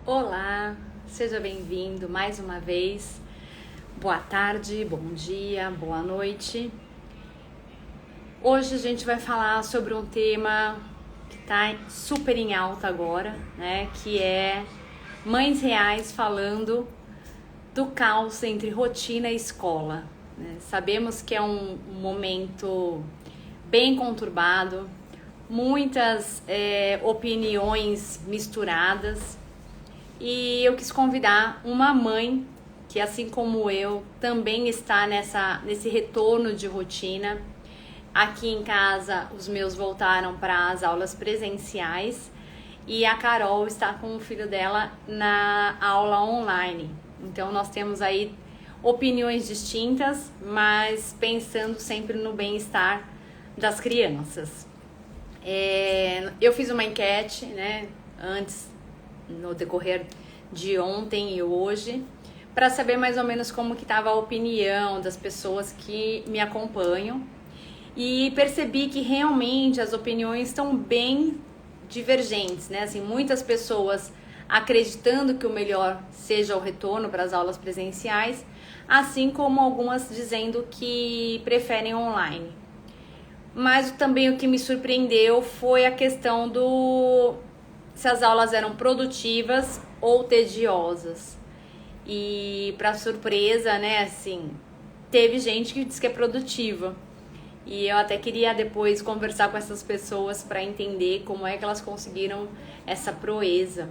Olá, seja bem-vindo mais uma vez. Boa tarde, bom dia, boa noite. Hoje a gente vai falar sobre um tema que está super em alta agora, né? Que é mães reais falando do caos entre rotina e escola, né? Sabemos que é um momento bem conturbado, muitas opiniões misturadas. E eu quis convidar uma mãe que, assim como eu, também está nesse retorno de rotina. Aqui em casa, os meus voltaram para as aulas presenciais e a Carol está com o filho dela na aula online. Então, nós temos aí opiniões distintas, mas pensando sempre no bem-estar das crianças. Eu fiz uma enquete, né, antes, no decorrer de ontem e hoje, para saber mais ou menos como que estava a opinião das pessoas que me acompanham, e percebi que realmente as opiniões estão bem divergentes, né? Assim, muitas pessoas acreditando que o melhor seja o retorno para as aulas presenciais, assim como algumas dizendo que preferem online. Mas também o que me surpreendeu foi a questão do se as aulas eram produtivas ou tediosas. E para surpresa, né, assim, teve gente que disse que é produtiva. E eu até queria depois conversar com essas pessoas para entender como é que elas conseguiram essa proeza.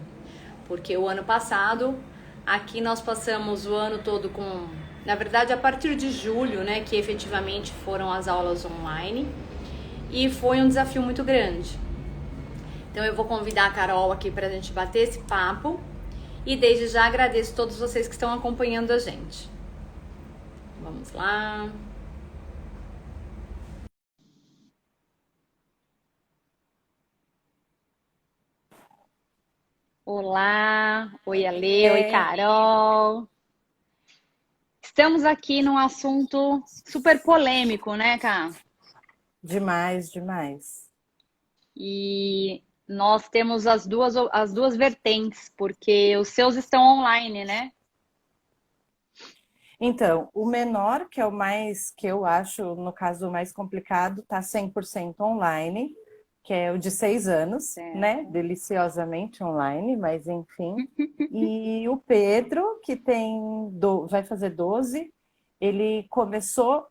Porque o ano passado, aqui nós passamos o ano todo com, na verdade, a partir de julho, né, que efetivamente foram as aulas online. E foi um desafio muito grande. Então eu vou convidar a Carol aqui para a gente bater esse papo. E desde já agradeço a todos vocês que estão acompanhando a gente. Vamos lá. Olá, oi Ale, oi É, Carol. Estamos aqui num assunto super polêmico, né, Cá? demais, demais. E nós temos as duas vertentes, porque os seus estão online, né? Então, o menor, que é o mais, que eu acho, no caso, o mais complicado, está 100% online, que é o de 6 anos, né? Certo. Deliciosamente online, mas enfim. E o Pedro, que vai fazer 12, ele começou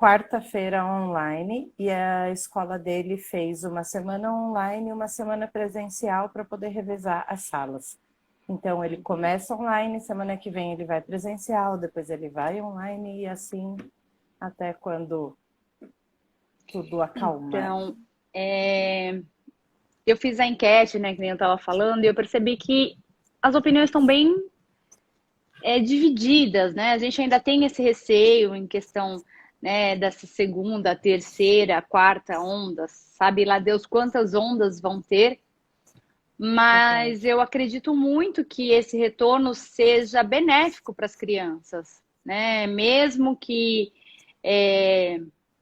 quarta-feira online e a escola dele fez uma semana online e uma semana presencial para poder revezar as salas. Então ele Uhum. começa online, semana que vem ele vai presencial, depois ele vai online e assim até quando tudo acalmar. Então, é, eu fiz a enquete, né, que nem eu estava falando, e eu percebi que as opiniões estão bem divididas, né? A gente ainda tem esse receio em questão, né, dessa segunda, terceira, quarta onda, sabe lá Deus quantas ondas vão ter, mas Verdade. eu acredito muito que esse retorno seja benéfico para as crianças, né? Mesmo que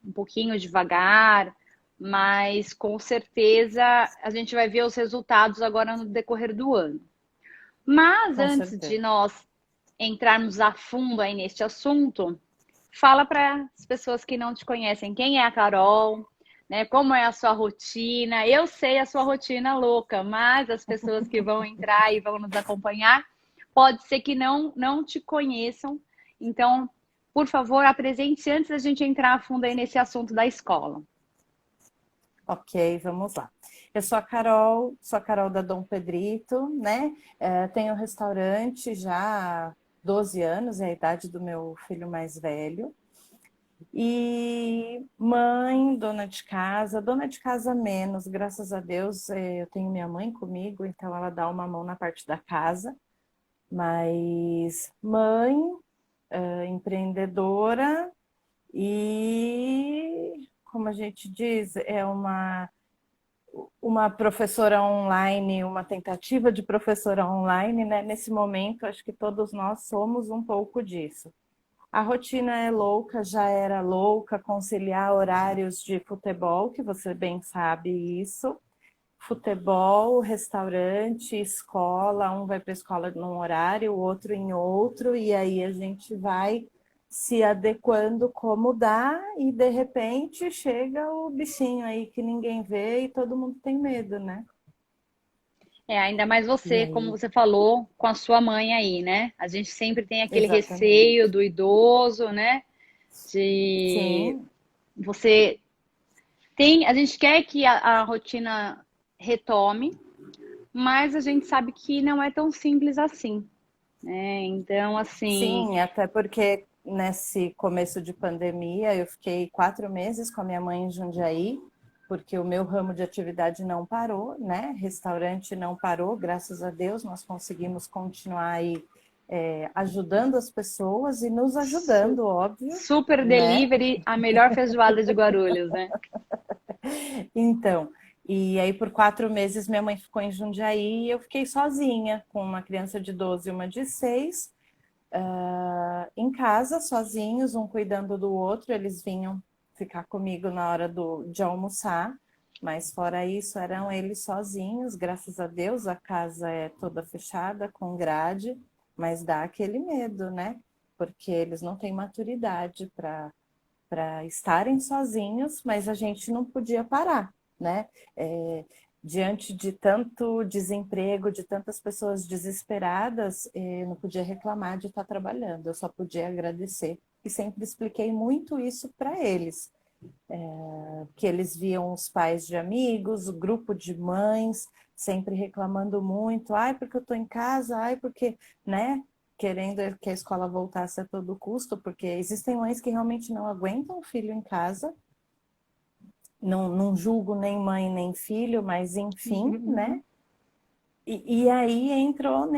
um pouquinho devagar, mas com certeza a gente vai ver os resultados agora no decorrer do ano. Mas Com antes de certeza. nós entrarmos a fundo aí neste assunto, fala para as pessoas que não te conhecem quem é a Carol, né? Como é a sua rotina? Eu sei a sua rotina louca, mas as pessoas que vão entrar e vão nos acompanhar, pode ser que não te conheçam. Então, por favor, apresente-se antes da gente entrar a fundo aí nesse assunto da escola. Ok, vamos lá. Eu sou a Carol da Dom Pedrito, né? Tenho um restaurante já há 12 anos, é a idade do meu filho mais velho. E mãe, dona de casa menos, graças a Deus, eu tenho minha mãe comigo, então ela dá uma mão na parte da casa. Mas mãe, empreendedora e, como a gente diz, é uma professora online, uma tentativa de professora online, né? Nesse momento, acho que todos nós somos um pouco disso. A rotina é louca, já era louca, conciliar horários de futebol, que você bem sabe isso, futebol, restaurante, escola, um vai para a escola num horário, o outro em outro, e aí a gente vai se adequando como dá, e de repente chega o bichinho aí que ninguém vê e todo mundo tem medo, né? Ainda mais E você, como aí, você falou, com a sua mãe aí, né? A gente sempre tem aquele receio exatamente. do idoso, né? De Sim, você tem, a gente quer que a rotina retome, mas a gente sabe que não é tão simples assim, né? Então, assim, sim, até porque nesse começo de pandemia eu fiquei 4 meses com a minha mãe em Jundiaí, porque o meu ramo de atividade não parou, né? Restaurante não parou, graças a Deus nós conseguimos continuar aí ajudando as pessoas e nos su- ajudando, óbvio, super né? delivery, a melhor feijoada de Guarulhos, né? Então, e aí por 4 meses minha mãe ficou em Jundiaí e eu fiquei sozinha, com uma criança de 12 e uma de 6, em casa, sozinhos, um cuidando do outro. Eles vinham ficar comigo na hora de almoçar, mas fora isso, eram eles sozinhos. Graças a Deus, a casa é toda fechada, com grade, mas dá aquele medo, né? Porque eles não têm maturidade para estarem sozinhos, mas a gente não podia parar, né? É, diante de tanto desemprego, de tantas pessoas desesperadas, não podia reclamar de estar trabalhando, eu só podia agradecer. E sempre expliquei muito isso para eles, que eles viam os pais de amigos, o grupo de mães, sempre reclamando muito, ai, porque eu estou em casa, ai, porque, né? Querendo que a escola voltasse a todo custo, porque existem mães que realmente não aguentam o filho em casa, não julgo nem mãe nem filho, mas enfim, né? E aí entrou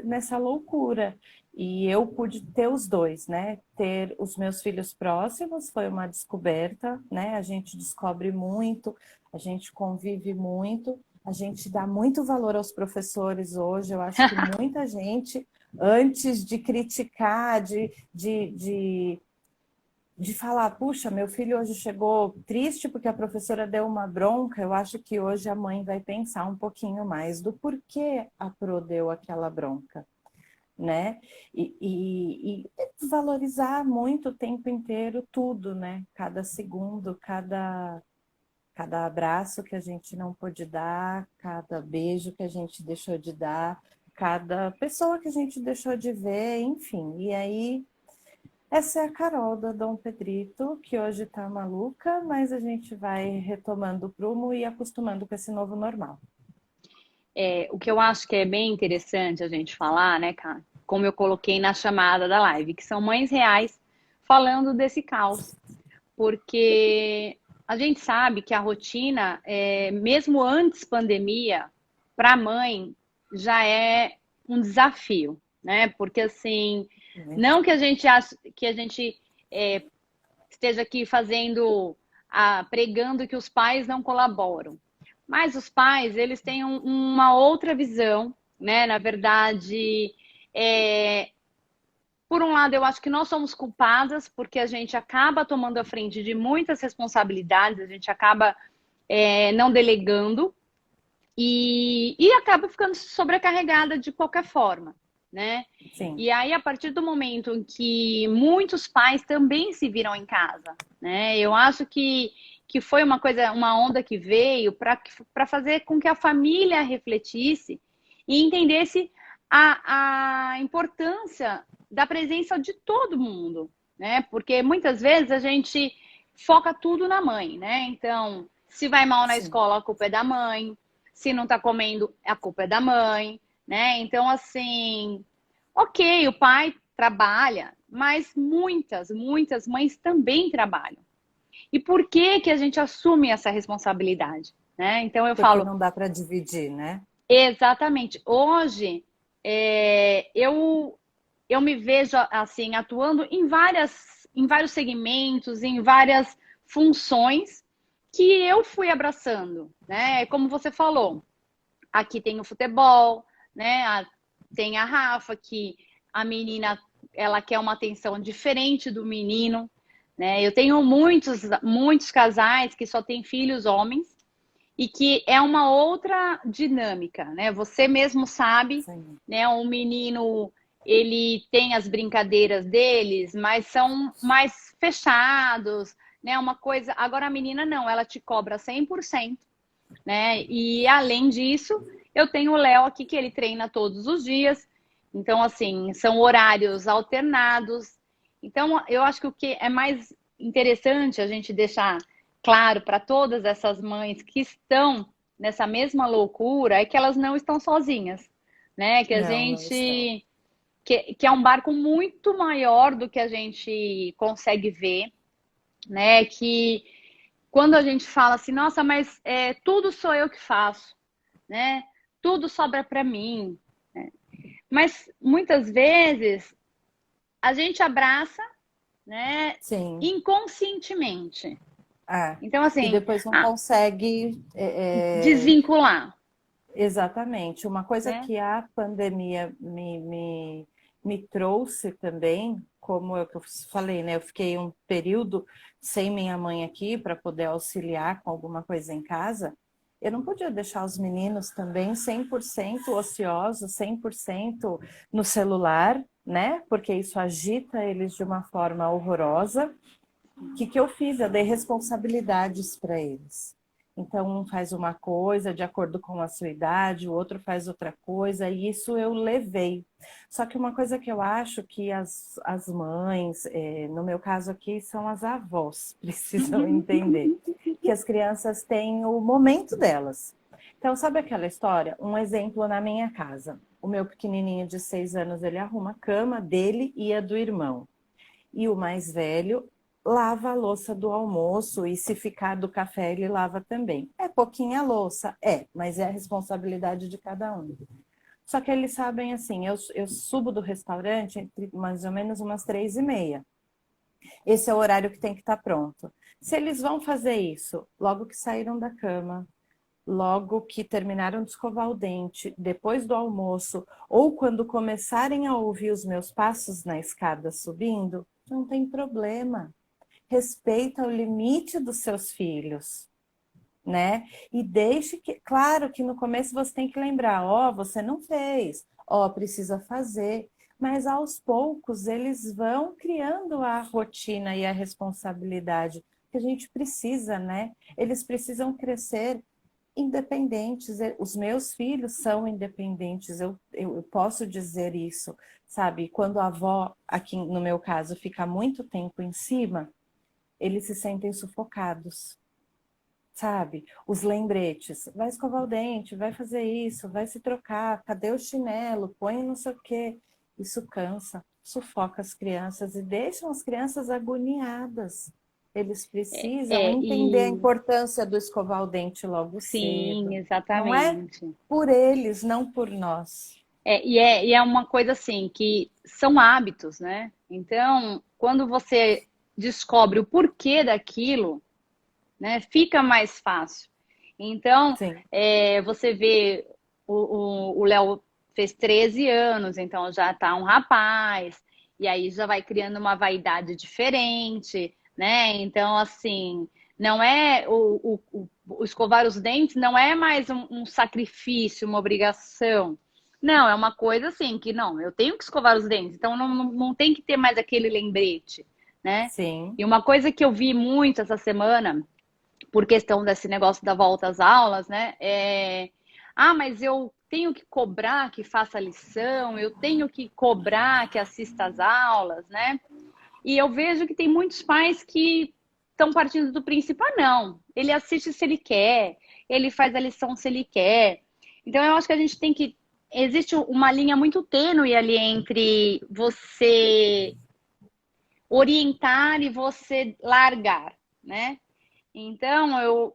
nessa loucura. E eu pude ter os dois, né? Ter os meus filhos próximos foi uma descoberta, né? A gente descobre muito, a gente convive muito, a gente dá muito valor aos professores hoje. Eu acho que muita gente, antes de criticar, de falar, puxa, meu filho hoje chegou triste porque a professora deu uma bronca, eu acho que hoje a mãe vai pensar um pouquinho mais do porquê a Pro deu aquela bronca, né? E valorizar muito o tempo inteiro tudo, né? Cada segundo, cada abraço que a gente não pôde dar, cada beijo que a gente deixou de dar, cada pessoa que a gente deixou de ver, enfim. E aí essa é a Carol da Dom Pedrito, que hoje tá maluca, mas a gente vai retomando o prumo e acostumando com esse novo normal. O que eu acho que é bem interessante a gente falar, né, cara? Como eu coloquei na chamada da live, que são mães reais falando desse caos. Porque a gente sabe que a rotina, mesmo antes pandemia, para a mãe já é um desafio, né? Porque assim, Muito. não que a gente que a gente é, esteja aqui fazendo, pregando que os pais não colaboram, mas os pais eles têm uma outra visão, né? Na verdade, é, por um lado, eu acho que nós somos culpadas porque a gente acaba tomando a frente de muitas responsabilidades, a gente acaba não delegando e acaba ficando sobrecarregada de qualquer forma, né? Sim, E aí, a partir do momento em que muitos pais também se viram em casa, né? Eu acho que foi uma coisa, uma onda que veio para fazer com que a família refletisse e entendesse a importância da presença de todo mundo, né? Porque muitas vezes a gente foca tudo na mãe, né? Então, se vai mal na sim. escola, a culpa é da mãe. Se não tá comendo, a culpa é da mãe, né? Então, assim, ok, o pai trabalha, mas muitas mães também trabalham. E por que que a gente assume essa responsabilidade, né? Então eu Porque falo, não dá para dividir, né? exatamente. Hoje eu me vejo assim atuando em vários segmentos, em várias funções que eu fui abraçando, né? Como você falou, aqui tem o futebol, né? Tem a Rafa, que a menina ela quer uma atenção diferente do menino, né? Eu tenho muitos casais que só têm filhos homens e que é uma outra dinâmica, né? Você mesmo sabe, Sim. né? Um menino, ele tem as brincadeiras deles, mas são mais fechados, né? Uma coisa. Agora a menina não, ela te cobra 100%, né? E além disso, eu tenho o Léo aqui que ele treina todos os dias. Então, assim, são horários alternados. Então, eu acho que o que é mais interessante a gente deixar claro para todas essas mães que estão nessa mesma loucura é que elas não estão sozinhas, né? Que a Não, não estão. gente que é um barco muito maior do que a gente consegue ver, né? Que quando a gente fala assim, nossa, mas tudo sou eu que faço, né? Tudo sobra para mim. Mas muitas vezes a gente abraça, né, Sim. inconscientemente. É. Então, E assim, depois não consegue. desvincular, Exatamente. Uma coisa né? que a pandemia me trouxe também, como eu falei, né? Eu fiquei um período sem minha mãe aqui para poder auxiliar com alguma coisa em casa. Eu não podia deixar os meninos também 100% ociosos, 100% no celular, né? Porque isso agita eles de uma forma horrorosa. O que eu fiz? Eu dei responsabilidades para eles. Então, um faz uma coisa de acordo com a sua idade, o outro faz outra coisa, e isso eu levei. Só que uma coisa que eu acho que as mães, no meu caso aqui, são as avós, precisam entender que as crianças têm o momento delas. Então, sabe aquela história? Um exemplo na minha casa. O meu pequenininho de 6 anos, ele arruma a cama dele e a do irmão. E o mais velho lava a louça do almoço e se ficar do café ele lava também. É pouquinha louça, mas é a responsabilidade de cada um. Só que eles sabem assim, eu subo do restaurante entre mais ou menos umas 3h30. Esse é o horário que tem que estar pronto. Se eles vão fazer isso logo que saíram da cama, logo que terminaram de escovar o dente, depois do almoço, ou quando começarem a ouvir os meus passos na escada subindo, não tem problema. Respeita o limite dos seus filhos, né? E deixe que, claro que no começo você tem que lembrar, você não fez, precisa fazer. Mas aos poucos eles vão criando a rotina e a responsabilidade que a gente precisa, né? Eles precisam crescer independentes. Os meus filhos são independentes, eu posso dizer isso, sabe? Quando a avó, aqui no meu caso, fica muito tempo em cima, eles se sentem sufocados, sabe? Os lembretes, vai escovar o dente, vai fazer isso, vai se trocar, cadê o chinelo, põe não sei o quê. Isso cansa, sufoca as crianças e deixam as crianças agoniadas. Eles precisam entender a E importância do escovar o dente logo sim, cedo. Não é exatamente. por eles, não por nós. E é uma coisa assim, que são hábitos, né? Então, quando você descobre o porquê daquilo, né, fica mais fácil. Então, Sim, você vê, o Léo fez 13 anos, então já tá um rapaz, e aí já vai criando uma vaidade diferente, né? Então, assim, não é o escovar os dentes não é mais um sacrifício, uma obrigação. Não, é uma coisa assim, que não, eu tenho que escovar os dentes, então não tem que ter mais aquele lembrete, né? sim, E uma coisa que eu vi muito essa semana, por questão desse negócio da volta às aulas, né? Mas eu tenho que cobrar que faça a lição, eu tenho que cobrar que assista às aulas, né? E eu vejo que tem muitos pais que estão partindo do princípio, não, ele assiste se ele quer, ele faz a lição se ele quer. Então eu acho que a gente tem que. Existe uma linha muito tênue ali entre você orientar e você largar, né? Então,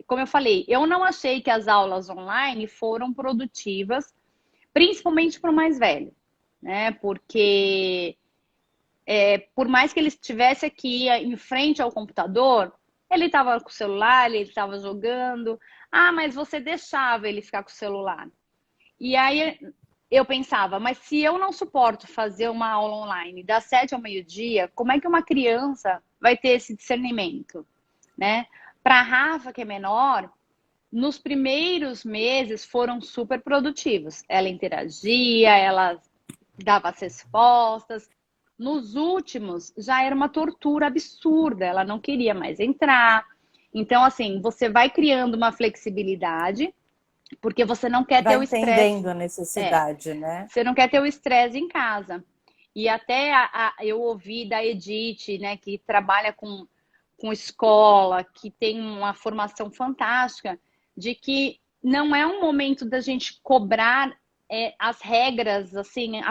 como eu falei, eu não achei que as aulas online foram produtivas, principalmente para o mais velho, né? Porque por mais que ele estivesse aqui em frente ao computador, ele estava com o celular, ele estava jogando. Ah, mas você deixava ele ficar com o celular. E aí eu pensava, mas se eu não suporto fazer uma aula online das 7 ao meio-dia, como é que uma criança vai ter esse discernimento, né? Para a Rafa, que é menor, nos primeiros meses foram super produtivos. Ela interagia, ela dava as respostas. Nos últimos, já era uma tortura absurda, ela não queria mais entrar. Então, assim, você vai criando uma flexibilidade, porque você não quer ter Vai o estresse. entendendo a necessidade, né? Você não quer ter o estresse em casa. E até eu ouvi da Edith, né, que trabalha com escola, que tem uma formação fantástica, de que não é um momento da gente cobrar as regras, assim,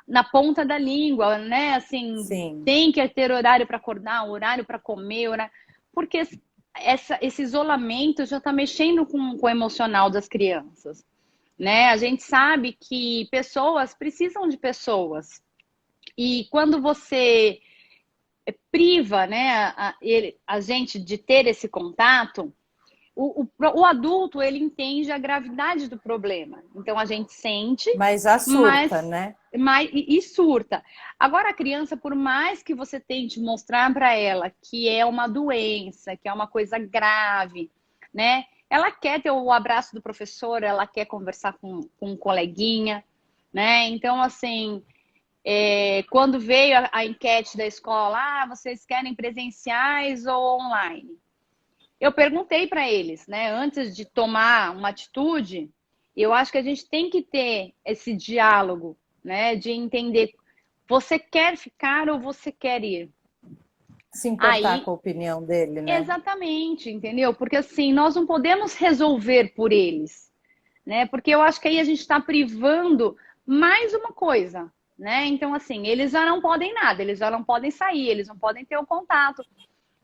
na ponta da língua, né? Assim, Sim. tem que ter horário para acordar, horário para comer, horário... porque esse isolamento já está mexendo com o emocional das crianças, né? A gente sabe que pessoas precisam de pessoas. E quando você priva, né, a gente de ter esse contato, o adulto, ele entende a gravidade do problema. Então, a gente sente, Mas já surta, mas, né? e surta. Agora, a criança, por mais que você tente mostrar para ela que é uma doença, que é uma coisa grave, né? Ela quer ter o abraço do professor, ela quer conversar com um coleguinha, né? Então, assim, quando veio a enquete da escola, vocês querem presenciais ou online? Eu perguntei para eles, né, antes de tomar uma atitude, eu acho que a gente tem que ter esse diálogo, né, de entender, você quer ficar ou você quer ir? Se importar Aí, com a opinião dele, né? exatamente, entendeu? Porque assim, nós não podemos resolver por eles, né? Porque eu acho que aí a gente está privando mais uma coisa, né? Então, assim, eles já não podem nada, eles já não podem sair, eles não podem ter o contato.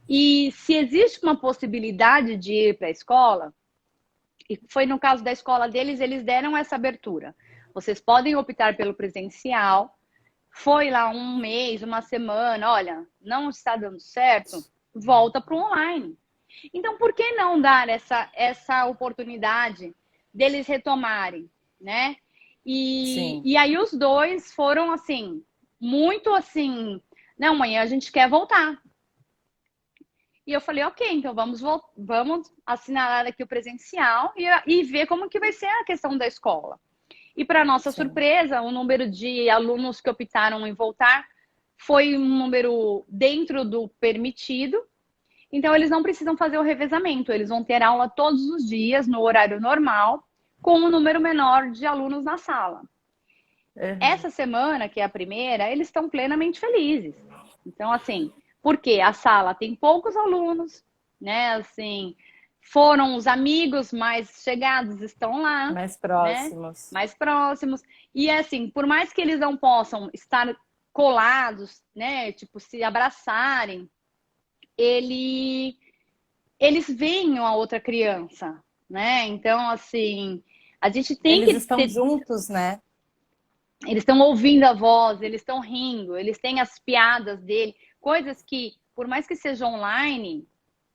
E se existe uma possibilidade de ir para a escola, e foi no caso da escola deles, eles deram essa abertura. Vocês podem optar pelo presencial. Foi lá um mês, uma semana, olha, não está dando certo, volta para o online. Então, por que não dar essa oportunidade deles retomarem, né? Sim. E aí os dois foram assim, muito assim, não, mãe, a gente quer voltar. E eu falei, ok, então vamos assinar aqui o presencial e ver como que vai ser a questão da escola. E para nossa Sim. surpresa, o número de alunos que optaram em voltar foi um número dentro do permitido. Então, eles não precisam fazer o revezamento, eles vão ter aula todos os dias, no horário normal, com um número menor de alunos na sala. Uhum. Essa semana, que é a primeira, eles estão plenamente felizes. Então, assim, porque a sala tem poucos alunos, né? Assim, foram os amigos mais chegados, estão lá, Mais né? próximos. Mais próximos. E assim, por mais que eles não possam estar colados, né? Tipo, se abraçarem, ele, eles veem a outra criança, né? Então, assim, a gente tem Eles que estão ter, juntos, né? eles estão ouvindo a voz, eles estão rindo, eles têm as piadas dele, coisas que, por mais que seja online,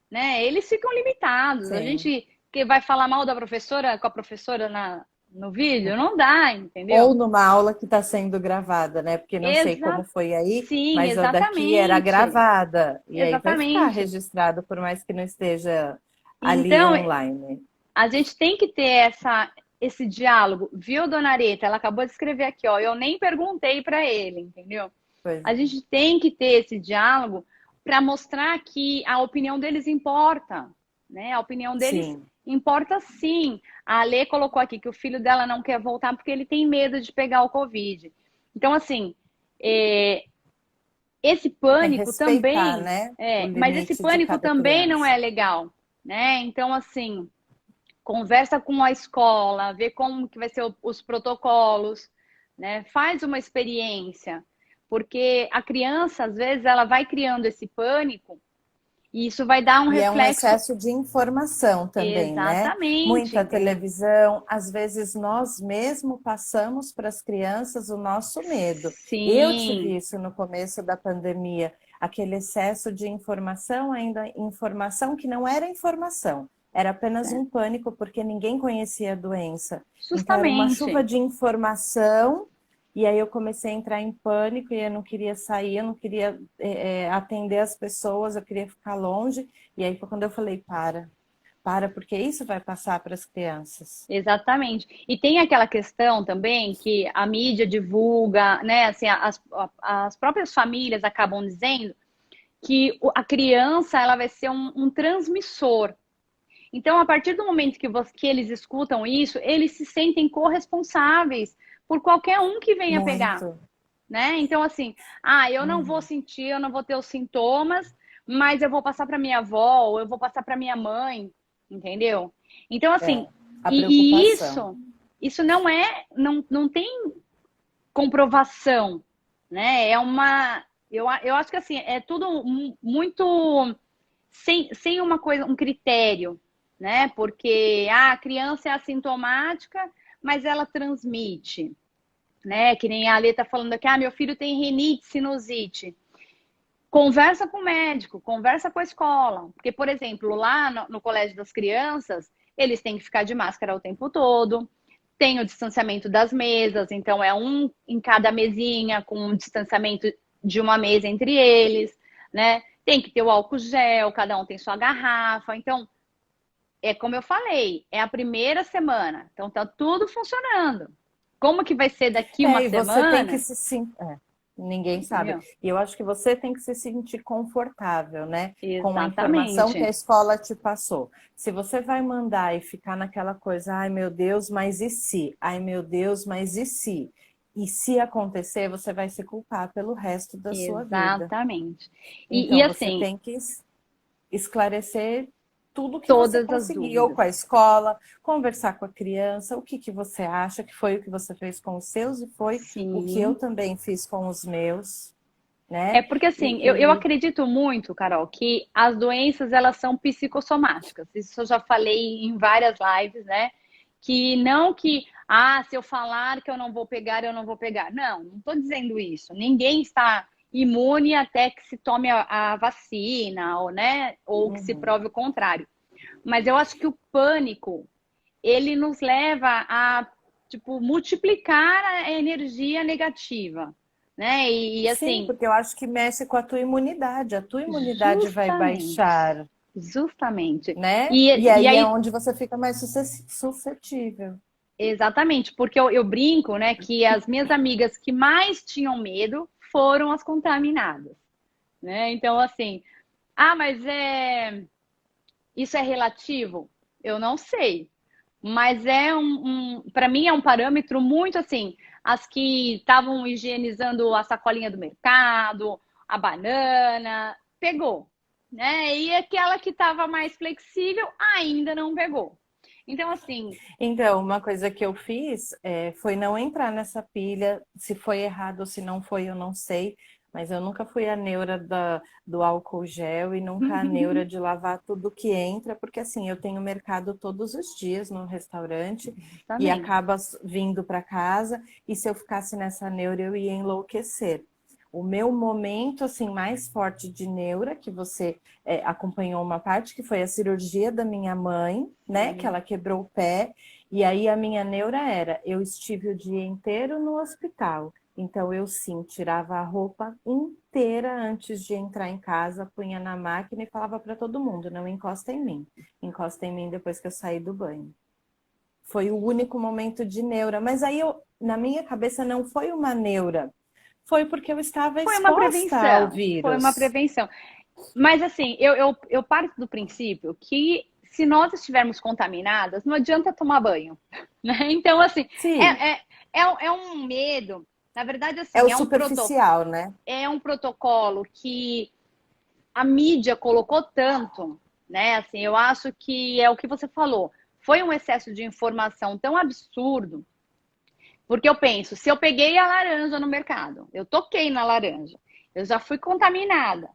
né, eles ficam limitados. A Sim. gente que vai falar mal da professora com a professora no vídeo, não dá, entendeu? Ou numa aula que está sendo gravada, né? Porque não sei como foi aí, Sim, mas a daqui era exatamente. gravada. E aí vai ficar Exatamente. registrado, por mais que não esteja ali Então, online. a gente tem que ter esse diálogo. Viu, dona Areta? Ela acabou de escrever aqui, ó. Eu nem perguntei para ele, entendeu? Pois A é. gente tem que ter esse diálogo para mostrar que a opinião deles importa, né? A opinião deles Sim. importa sim. A Alê colocou aqui que o filho dela não quer voltar porque ele tem medo de pegar o Covid. Então, assim, é, esse É pânico respeitar, também, né? O mas esse limite de pânico cada também não criança. é legal, né? Então, assim, conversa com a escola, vê como que vai ser os protocolos, né? Faz uma experiência, porque a criança, às vezes, ela vai criando esse pânico e isso vai dar um E é um reflexo excesso de informação também, né? exatamente, Muita entendeu? televisão, às vezes nós mesmo passamos para as crianças o nosso medo. Eu tive Sim, isso no começo da pandemia, aquele excesso de informação, ainda informação que não era informação, era apenas é, um pânico porque ninguém conhecia a doença. Então era uma chuva justamente. de informação. E aí eu comecei a entrar em pânico e eu não queria sair, eu não queria atender as pessoas, eu queria ficar longe. E aí foi quando eu falei, para. porque isso vai passar para as crianças. Exatamente. E tem aquela questão também que a mídia divulga, né? Assim, as próprias famílias acabam dizendo que a criança ela vai ser um transmissor. Então, a partir do momento que eles escutam isso, eles se sentem corresponsáveis por qualquer um que venha pegar, Muito. né? Então, assim, eu não vou sentir, eu não vou ter os sintomas, mas eu vou passar para minha avó, ou eu vou passar para minha mãe, entendeu? Então, assim, A e preocupação. isso não tem comprovação, né? Eu acho que assim, é tudo muito sem uma coisa, um critério, né? Porque a criança é assintomática, mas ela transmite, né? Que nem a Alê tá falando aqui, meu filho tem rinite, sinusite. Conversa com o médico, conversa com a escola. Porque, por exemplo, lá no colégio das crianças, eles têm que ficar de máscara o tempo todo. Tem o distanciamento das mesas, então é um em cada mesinha, com um distanciamento de uma mesa entre eles, né? Tem que ter o álcool gel, cada um tem sua garrafa. Então, é como eu falei, é a primeira semana. Então, tá tudo funcionando. Como que vai ser daqui uma E você tem que semana? se sentir. Ninguém sabe. Entendeu? E eu acho que você tem que se sentir confortável, né? Com a informação que a Exatamente. escola te passou. Se você vai mandar e ficar naquela coisa, ai meu Deus, mas e se? Ai meu Deus, mas e se? E se acontecer, você vai se culpar pelo resto da sua vida. Exatamente. E Então você assim, tem que esclarecer tudo que você todas as conseguir, ou dúvidas. com a escola, conversar com a criança, o que que você acha que foi o que você fez com os seus e foi o que eu Sim. também fiz com os meus, É né? porque assim, eu E acredito muito, Carol, que as doenças elas são psicossomáticas. Isso eu já falei em várias lives, né? Que não que, se eu falar que eu não vou pegar, eu não vou pegar. Não estou dizendo isso. Ninguém está imune até que se tome a vacina, ou, né? Ou que se uhum. prove o contrário. Mas eu acho que o pânico, ele nos leva a, tipo, multiplicar a energia negativa, né? E Sim, assim, porque eu acho que mexe com a tua imunidade vai justamente, baixar, justamente. né? E, E e aí é aí, onde você fica mais suscetível. exatamente, porque eu brinco, né, que as minhas amigas que mais tinham medo foram as contaminadas, né? Então, assim, mas isso é relativo? Eu não sei. Mas para mim é um parâmetro muito assim, as que estavam higienizando a sacolinha do mercado, a banana, pegou, né? E aquela que estava mais flexível ainda não pegou. Então, assim, Então, uma coisa que eu fiz foi não entrar nessa pilha. Se foi errado ou se não foi, eu não sei. Mas eu nunca fui a neura do álcool gel e nunca a neura de lavar tudo que entra, porque assim, eu tenho mercado todos os dias no restaurante e também, acaba vindo para casa. E se eu ficasse nessa neura, eu ia enlouquecer. O meu momento assim mais forte de neura, que você acompanhou uma parte, que foi a cirurgia da minha mãe, né? Que sim, ela quebrou o pé. E aí a minha neura era, eu estive o dia inteiro no hospital. Então eu sim, tirava a roupa inteira antes de entrar em casa, punha na máquina e falava para todo mundo, não encosta em mim. Encosta em mim depois que eu saí do banho. Foi o único momento de neura. Mas aí na minha cabeça não foi uma neura. Foi porque eu estava foi uma exposta ao prevenção, foi uma vírus. prevenção. Mas assim, eu parto do princípio que se nós estivermos contaminadas, não adianta tomar banho, né? Então, assim, Sim, é um medo. Na verdade, é o assim, superficial, né? é um protocolo que a mídia colocou tanto, né? Assim, eu acho que é o que você falou. Foi um excesso de informação tão absurdo, porque eu penso, se eu peguei a laranja no mercado, eu toquei na laranja, eu já fui contaminada.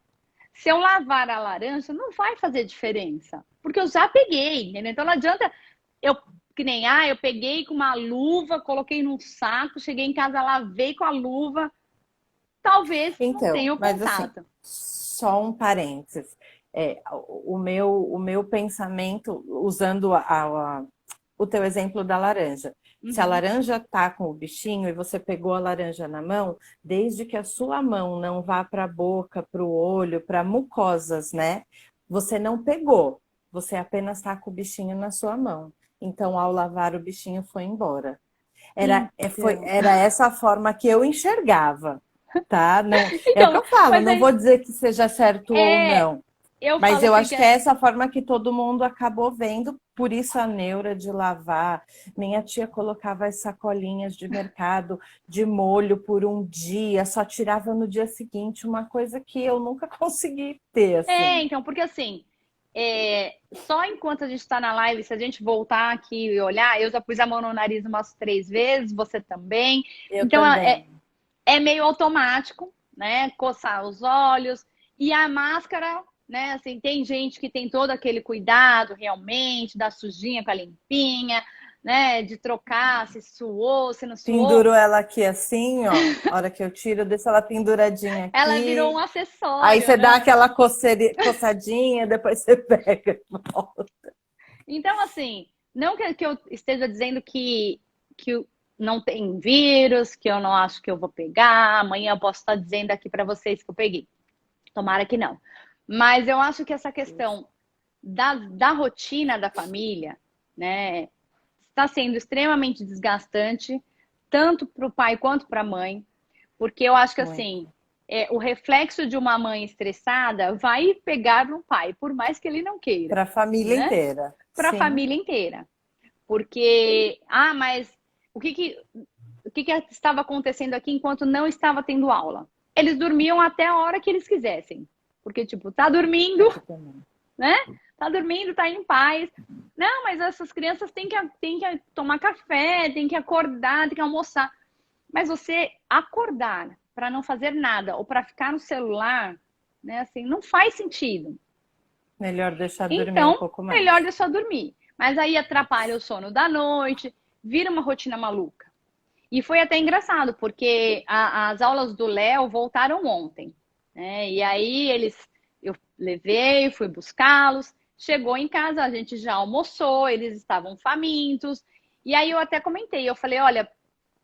Se eu lavar a laranja, não vai fazer diferença, porque eu já peguei, entendeu? Então não adianta eu que nem eu peguei com uma luva, coloquei num saco, cheguei em casa, lavei com a luva, talvez não Então, tenha o mas assim, contato. só um parênteses. O meu pensamento, usando o teu exemplo da laranja. Se a Uhum. laranja tá com o bichinho e você pegou a laranja na mão, desde que a sua mão não vá para a boca, para o olho, para mucosas, né? Você não pegou. você apenas está com o bichinho na sua mão. Então, ao lavar, o bichinho foi embora. Era essa a forma que eu enxergava, tá? Não, é o que Então, eu falo, mas não aí vou dizer que seja certo ou não, eu mas falo eu assim acho que que é essa a forma que todo mundo acabou vendo, por isso a neura de lavar. Minha tia colocava as sacolinhas de mercado de molho por um dia, só tirava no dia seguinte, uma coisa que eu nunca consegui ter, assim. então, porque assim, só enquanto a gente está na live, se a gente voltar aqui e olhar, eu já pus a mão no nariz umas 3 vezes, você também. Eu Então, também. é meio automático, né? Coçar os olhos. E a máscara, né? Assim, tem gente que tem todo aquele cuidado realmente, da sujinha com a limpinha, né? De trocar se suou, se não suou. Penduro ela aqui assim, ó. A hora que eu tiro, eu deixo ela penduradinha Ela virou um aqui. Aí acessório, você dá né? aquela coçadinha, depois você pega e volta. Então, assim, não que eu esteja dizendo que não tem vírus, que eu não acho que eu vou pegar. Amanhã eu posso estar dizendo aqui para vocês que eu peguei. Tomara que não. Mas eu acho que essa questão da rotina da família, né, está sendo extremamente desgastante, tanto para o pai quanto para a mãe, porque eu acho que Muito. assim, o reflexo de uma mãe estressada vai pegar no pai, por mais que ele não queira, Para a família né? inteira. Para a Sim. família inteira. Porque, mas o que estava acontecendo aqui enquanto não estava tendo aula? Eles dormiam até a hora que eles quisessem. Porque, tipo, tá dormindo, Aqui também. né? Tá dormindo, tá em paz. Não, mas essas crianças têm que tomar café, têm que acordar, têm que almoçar. Mas você acordar para não fazer nada ou para ficar no celular, né? Assim, não faz sentido. Melhor deixar dormir um Então, pouco melhor mais. deixar dormir. Mas aí atrapalha o sono da noite, vira uma rotina maluca. E foi até engraçado, porque as aulas do Léo voltaram ontem, né? E aí eu levei, fui buscá-los. Chegou em casa, a gente já almoçou, eles estavam famintos. E aí eu até comentei, eu falei, olha,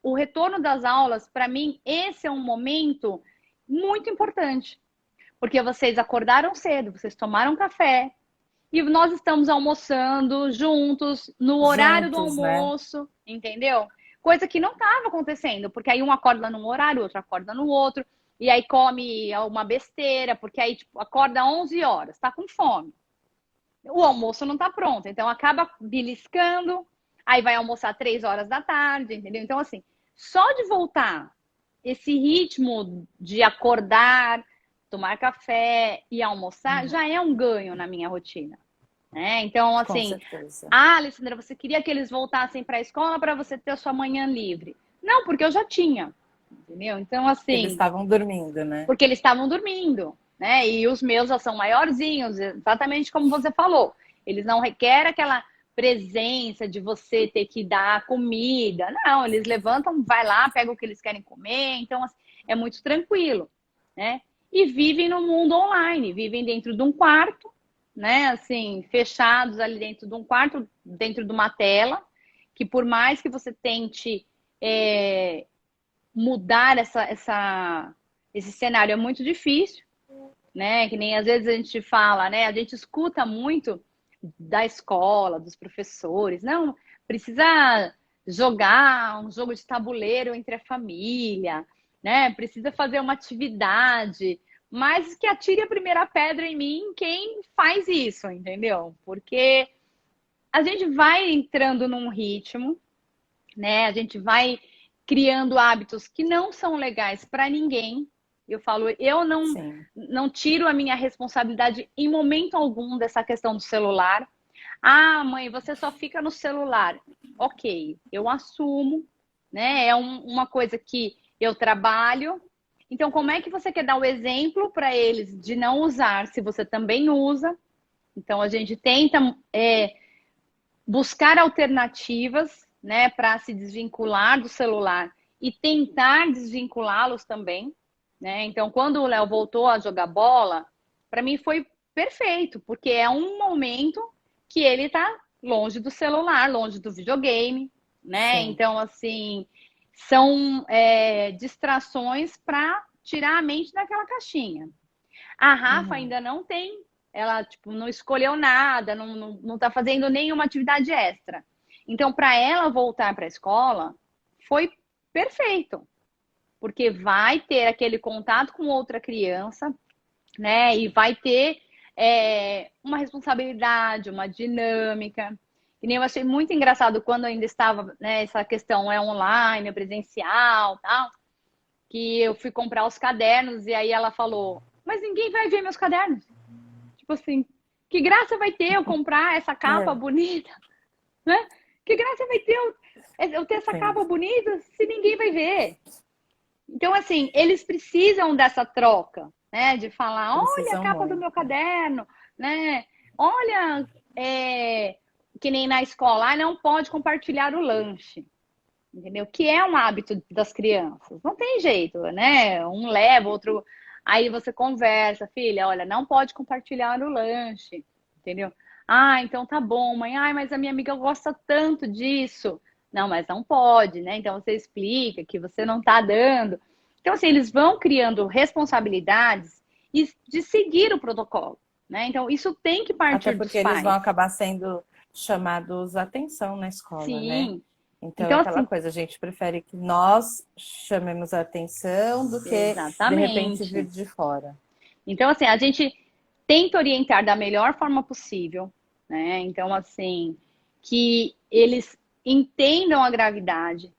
o retorno das aulas, para mim, esse é um momento muito importante. Porque vocês acordaram cedo, vocês tomaram café, e nós estamos almoçando juntos, no horário do Juntos, né? almoço, entendeu? Coisa que não estava acontecendo, porque aí um acorda num horário, o outro acorda no outro, e aí come uma besteira, porque aí tipo, acorda 11 horas, tá com fome. O almoço não tá pronto, então acaba beliscando, aí vai almoçar 3 horas da tarde, entendeu? Então, assim, só de voltar esse ritmo de acordar, tomar café e almoçar Uhum. já é um ganho na minha rotina. Né? Então, Com assim, certeza. Alessandra, você queria que eles voltassem para a escola para você ter a sua manhã livre? Não, porque eu já tinha, entendeu? Então, Eles assim, estavam dormindo, né? porque eles estavam dormindo, né? E os meus já são maiorzinhos, exatamente como você falou. Eles não requerem aquela presença de você ter que dar comida. Não, eles levantam, vai lá, pegam o que eles querem comer. Então, assim, é muito tranquilo, né? E vivem no mundo online, vivem dentro de um quarto, né? Assim, fechados ali dentro de um quarto, dentro de uma tela, que por mais que você tente mudar esse cenário é muito difícil, né? Que nem às vezes a gente fala, né? A gente escuta muito da escola, dos professores, não, precisa jogar um jogo de tabuleiro entre a família, né? Precisa fazer uma atividade, mas que atire a primeira pedra em mim quem faz isso, entendeu? Porque a gente vai entrando num ritmo, né? A gente vai criando hábitos que não são legais para ninguém. Eu falo, eu Sim. não tiro a minha responsabilidade em momento algum dessa questão do celular. Ah, mãe, você só fica no celular. Ok, eu assumo, né? É uma coisa que eu trabalho. Então, como é que você quer dar o exemplo para eles de não usar se você também usa? Então, a gente tenta buscar alternativas, né, para se desvincular do celular e tentar desvinculá-los também, né? Então, quando o Léo voltou a jogar bola, para mim foi perfeito, porque é um momento que ele tá longe do celular, longe do videogame, né? Sim. Então, assim, são distrações para tirar a mente daquela caixinha. A Rafa Uhum. ainda não tem ela tipo, não escolheu nada, não tá fazendo nenhuma atividade extra. Então, para ela voltar para a escola, foi perfeito, porque vai ter aquele contato com outra criança, né? E vai ter uma responsabilidade, uma dinâmica. E nem eu achei muito engraçado quando ainda estava, né, essa questão online, presencial, tal, que eu fui comprar os cadernos e aí ela falou: mas ninguém vai ver meus cadernos. Tipo assim, que graça vai ter eu comprar essa capa É, bonita, né? Que graça vai ter eu ter essa sim, capa bonita se ninguém vai ver? Então, assim, eles precisam dessa troca, né? De falar, olha a precisam capa do muito. meu caderno, né? Olha, que nem na escola, não pode compartilhar o lanche, entendeu? Que é um hábito das crianças. Não tem jeito, né? Um leva, outro. Aí você conversa, filha, olha, não pode compartilhar o lanche, entendeu? Ah, então tá bom, mãe. Ai, mas a minha amiga gosta tanto disso. Não, mas não pode, né? Então você explica que você não tá dando. Então, assim, eles vão criando responsabilidades e de seguir o protocolo, né? Então, isso tem que Até partir dos porque eles vão pais. acabar sendo chamados a atenção na escola, né? Sim. Então é Então, aquela assim, coisa, a gente prefere que nós chamemos a atenção do que de repente vir exatamente. de fora. Então, assim, a gente tenta orientar da melhor forma possível, né? Então, assim, que eles entendam a gravidade.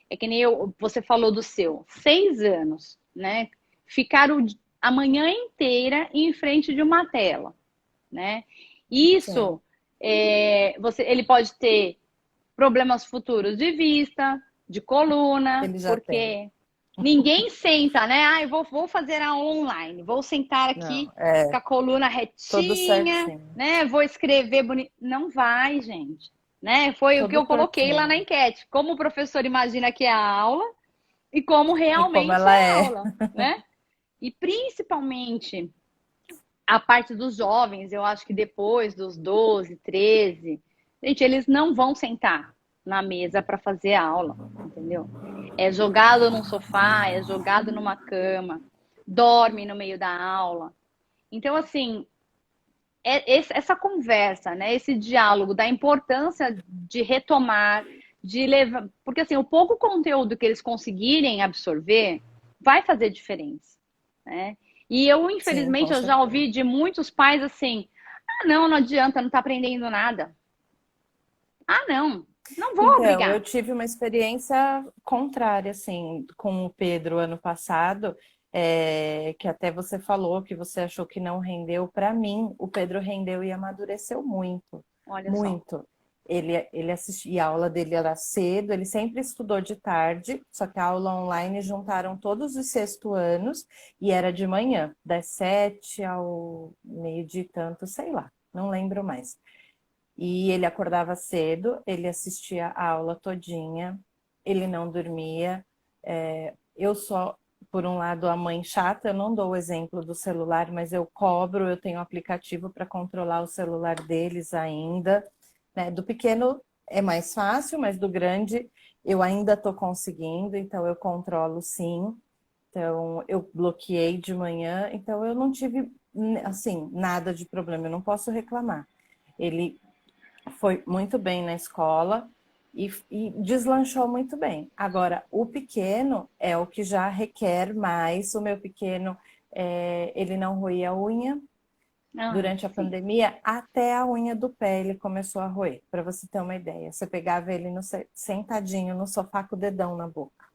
É que nem você falou do seu, 6 anos, né? Ficar a manhã inteira em frente de uma tela, né? Sim, Isso, ele pode ter problemas futuros de vista, de coluna, ele já tem. porque ninguém senta, né? Ah, eu vou fazer a online, vou sentar aqui Não, é com a coluna todo retinha, certinho, né? Vou escrever bonito. Não vai, gente. Né? Foi o que todo eu coloquei lá na tortinho. enquete. Como o professor imagina que é a aula e como E como realmente ela é a é. aula, né? E principalmente a parte dos jovens, eu acho que depois dos 12, 13, gente, eles não vão sentar na mesa para fazer aula, entendeu? É jogado num sofá, é jogado numa cama, dorme no meio da aula. Então, assim, essa conversa, né, esse diálogo da importância de retomar, de levar. Porque, assim, o pouco conteúdo que eles conseguirem absorver vai fazer diferença, né? E eu, Sim, infelizmente, com eu já certeza. ouvi de muitos pais assim: ah, não adianta, não tá aprendendo nada. Ah, não vou Então, eu obrigar. tive uma experiência contrária, assim, com o Pedro ano passado, que até você falou que você achou que não rendeu. Para mim, o Pedro rendeu e amadureceu muito, Olha só. muito. Ele assistia, a aula dele era cedo, ele sempre estudou de tarde, só que a aula online juntaram todos os sexto anos e era de manhã, das 7 ao meio-dia e tanto, sei lá, não lembro mais. E ele acordava cedo, ele assistia a aula todinha, ele não dormia. Eu só, por um lado, a mãe chata, eu não dou o exemplo do celular, mas eu cobro, eu tenho um aplicativo para controlar o celular deles ainda. Né? Do pequeno é mais fácil, mas do grande eu ainda estou conseguindo, então eu controlo sim. Então eu bloqueei de manhã, então eu não tive assim nada de problema, eu não posso reclamar. Ele foi muito bem na escola e deslanchou muito bem. Agora, o pequeno é o que já requer mais. O meu pequeno, ele não roía a unha. Ah, Durante a sim. pandemia, até a unha do pé ele começou a roer, para você ter uma ideia. Você pegava ele sentadinho no sofá com o dedão na boca.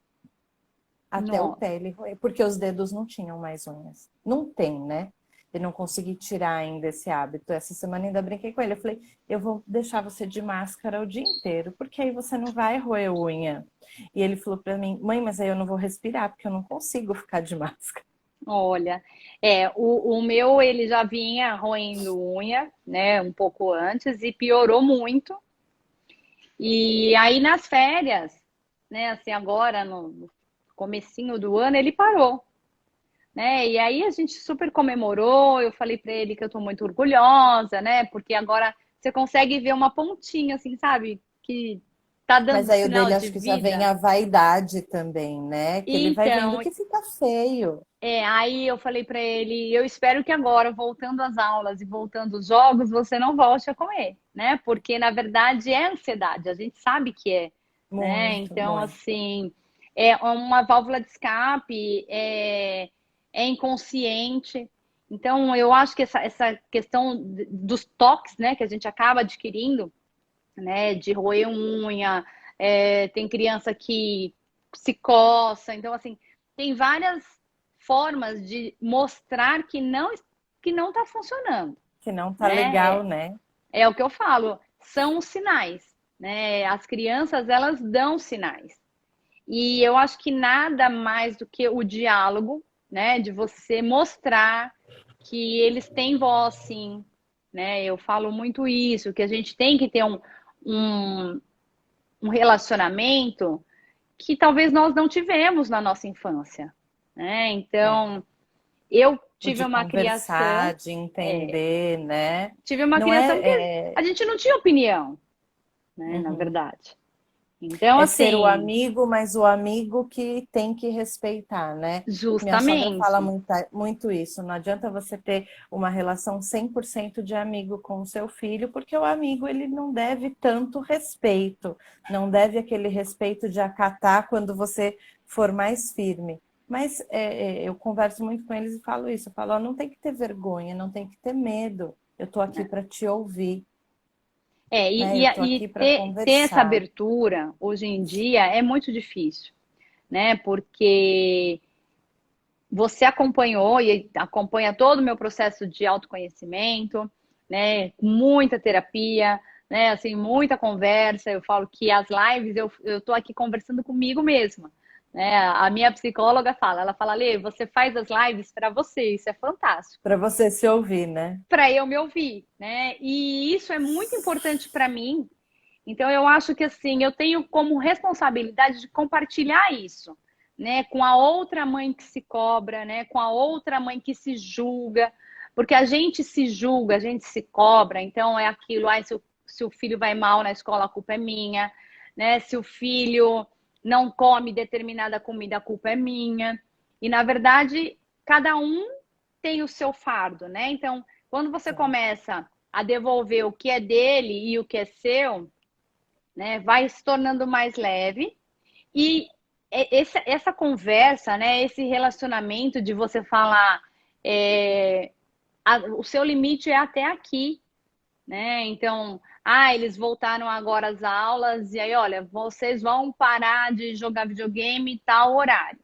Até o Nossa. pé ele roer, porque os dedos não tinham mais unhas. Não tem, né? Eu não consegui tirar ainda esse hábito. Essa semana ainda brinquei com ele. Eu falei, eu vou deixar você de máscara o dia inteiro, porque aí você não vai roer unha. E ele falou para mim, mãe, mas aí eu não vou respirar, porque eu não consigo ficar de máscara. Olha, o meu ele já vinha roendo unha, né, um pouco antes e piorou muito. E aí nas férias, né, assim agora no comecinho do ano ele parou, né? E aí a gente super comemorou. Eu falei para ele que eu tô muito orgulhosa, né? Porque agora você consegue ver uma pontinha, assim, sabe? Que Tá Mas dando aí o sinal dele de acho que já vem vida? a vaidade também, né? Que ele vai vendo Então, que fica feio. aí eu falei pra ele, eu espero que agora, voltando às aulas e voltando aos jogos, você não volte a comer, né? Porque na verdade é ansiedade, a gente sabe que é, né? Muito, Então, muito. assim, é uma válvula de escape, é inconsciente. Então, eu acho que essa questão dos toques, né, que a gente acaba adquirindo, né, de roer unha, tem criança que se coça, então assim, tem várias formas de mostrar que não está funcionando, Que não tá né? legal, né? É o que eu falo, são os sinais, né? As crianças elas dão sinais. E eu acho que nada mais do que o diálogo, né, de você mostrar que eles têm voz, sim, né? Eu falo muito isso, que a gente tem que ter um, um relacionamento que talvez nós não tivemos na nossa infância, né? É. Então, eu O tive de uma criação, conversar, de entender, né? tive uma Não criação que é, a gente não tinha opinião, né? Na uhum. verdade. Então, É ser o assim, amigo, mas o amigo que tem que respeitar, né? Minha sogra fala justamente, muito isso. Não adianta você ter uma relação 100% de amigo com o seu filho, porque o amigo ele não deve tanto respeito, não deve aquele respeito de acatar quando você for mais firme. Mas eu converso muito com eles e falo isso. Eu falo, ó, não tem que ter vergonha, não tem que ter medo. Eu estou aqui para te ouvir, né? Eu estou e aqui para ter essa conversar. abertura hoje em dia é muito difícil, né? Porque você acompanhou e acompanha todo o meu processo de autoconhecimento, né? Muita terapia, né? Assim, muita conversa. Eu falo que as lives eu tô aqui conversando comigo mesma, né? A minha psicóloga fala, ela fala, Lê, você faz as lives para você, isso é fantástico, Para você se ouvir, né? para eu me ouvir, né? E isso é muito importante para mim. Então, eu acho que assim, eu tenho como responsabilidade de compartilhar isso, né, com a outra mãe que se cobra, né, com a outra mãe que se julga, porque a gente se julga, a gente se cobra, então é aquilo, ai, se o filho vai mal na escola, a culpa é minha, né, se o filho não come determinada comida, a culpa é minha. E, na verdade, cada um tem o seu fardo, né? Então, quando você Sim, começa a devolver o que é dele e o que é seu, né, vai se tornando mais leve e essa conversa, né, esse relacionamento de você falar o seu limite é até aqui, né? Então, eles voltaram agora às aulas e aí, olha, vocês vão parar de jogar videogame em tal horário.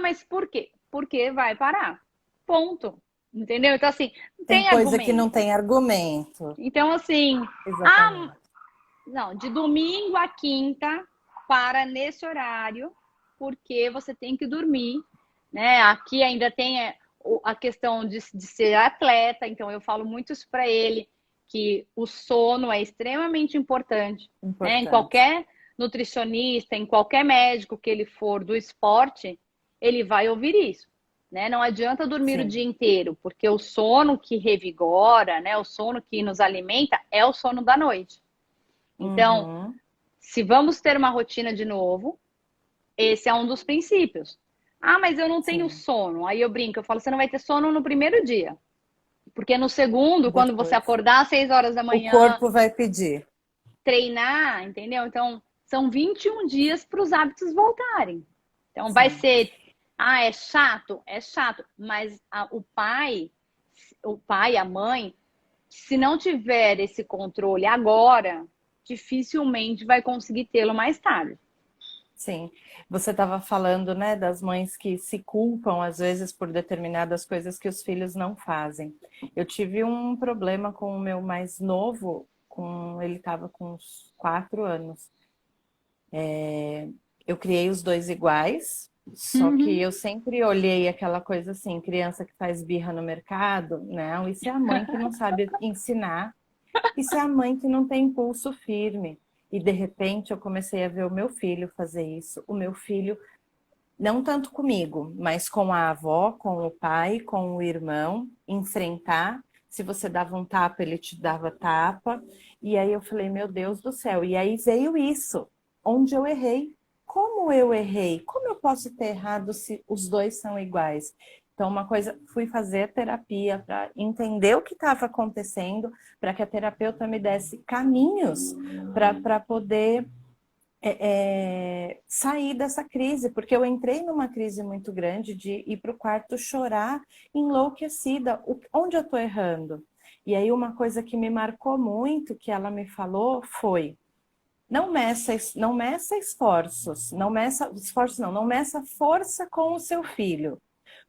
Mas por quê? Porque vai parar. Ponto. Entendeu? Então, assim, não tem tem coisa que não argumento. tem argumento. Então, assim, Exatamente. não, de domingo a quinta, para nesse horário, porque você tem que dormir, né? Aqui ainda tem a questão de ser atleta, então eu falo muito isso para ele, que o sono é extremamente importante, né? Em Importante. qualquer nutricionista, em qualquer médico que ele for do esporte, ele vai ouvir isso, né? Não adianta dormir o Sim. dia inteiro, porque o sono que revigora, né? O sono que nos alimenta é o sono da noite. Então, Uhum. se vamos ter uma rotina de novo, esse é um dos princípios. Mas eu não tenho Sim. sono. Aí eu brinco, eu falo, você não vai ter sono no primeiro dia. Porque no segundo, quando você Depois. acordar às 6 horas da O manhã, corpo vai pedir. treinar, entendeu? Então, são 21 dias para os hábitos voltarem. Então, vai Sim. ser, é chato? É chato. Mas o pai, a mãe, se não tiver esse controle agora, dificilmente vai conseguir tê-lo mais tarde. Sim. Você estava falando, né, das mães que se culpam às vezes por determinadas coisas que os filhos não fazem. Eu tive um problema com o meu mais novo, ele estava com uns 4 anos. Eu criei os dois iguais, só que eu sempre olhei aquela coisa assim, criança que faz birra no mercado, não, isso é a mãe que não sabe ensinar, isso é a mãe que não tem impulso firme. E de repente eu comecei a ver o meu filho fazer isso. O meu filho, não tanto comigo, mas com a avó, com o pai, com o irmão, enfrentar Se você dava um tapa, ele te dava tapa. E aí eu falei, meu Deus do céu. E aí veio isso, onde eu errei. Como eu errei? Como eu posso ter errado se os dois são iguais? Então, uma coisa, fui fazer terapia para entender o que estava acontecendo, para que a terapeuta me desse caminhos para poder sair dessa crise, porque eu entrei numa crise muito grande de ir para o quarto chorar enlouquecida. Onde eu estou errando? E aí uma coisa que me marcou muito, que ela me falou, foi: não meça esforços, não meça força com o seu filho.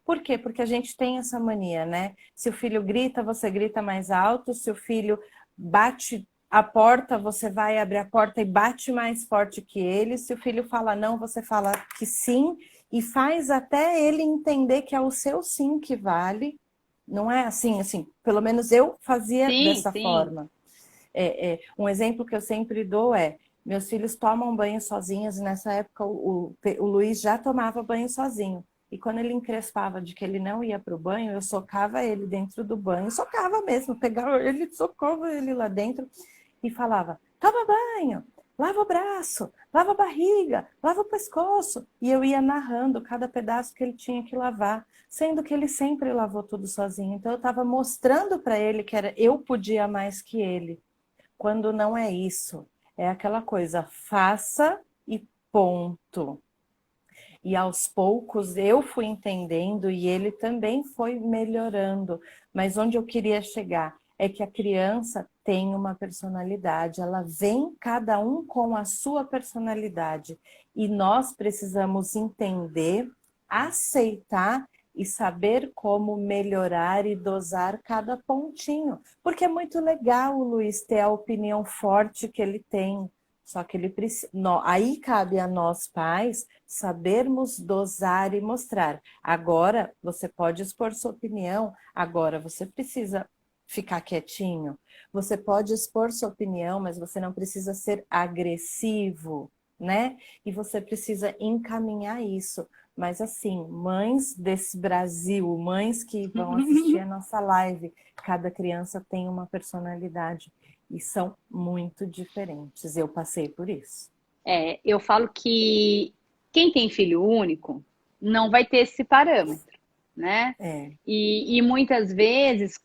Por quê? Porque a gente tem essa mania, né? Se o filho grita, você grita mais alto. Se o filho bate a porta, você vai abrir a porta e bate mais forte que ele. Se o filho fala não, você fala que sim. E faz até ele entender que é o seu sim que vale. Não é assim, pelo menos eu fazia Sim, dessa sim. forma. Um exemplo que eu sempre dou é: meus filhos tomam banho sozinhos, e nessa época o Luiz já tomava banho sozinho. E quando ele encrespava de que ele não ia para o banho, eu socava ele dentro do banho, socava mesmo, pegava ele, socava ele lá dentro e falava: toma banho, lava o braço, lava a barriga, lava o pescoço. E eu ia narrando cada pedaço que ele tinha que lavar, sendo que ele sempre lavou tudo sozinho. Então eu estava mostrando para ele que eu podia mais que ele. Quando não é isso, é aquela coisa, faça e ponto. E aos poucos eu fui entendendo e ele também foi melhorando. Mas onde eu queria chegar é que a criança tem uma personalidade, ela vem cada um com a sua personalidade. E nós precisamos entender, aceitar e saber como melhorar e dosar cada pontinho. Porque é muito legal o Luiz ter a opinião forte que ele tem. Só que ele precisa. Aí cabe a nós, pais, sabermos dosar e mostrar. Agora você pode expor sua opinião, agora você precisa ficar quietinho. Você pode expor sua opinião, mas você não precisa ser agressivo, né? E você precisa encaminhar isso. Mas assim, mães desse Brasil, mães que vão assistir a nossa live, cada criança tem uma personalidade e são muito diferentes. Eu passei por isso. Eu falo que quem tem filho único não vai ter esse parâmetro, né? É, E muitas vezes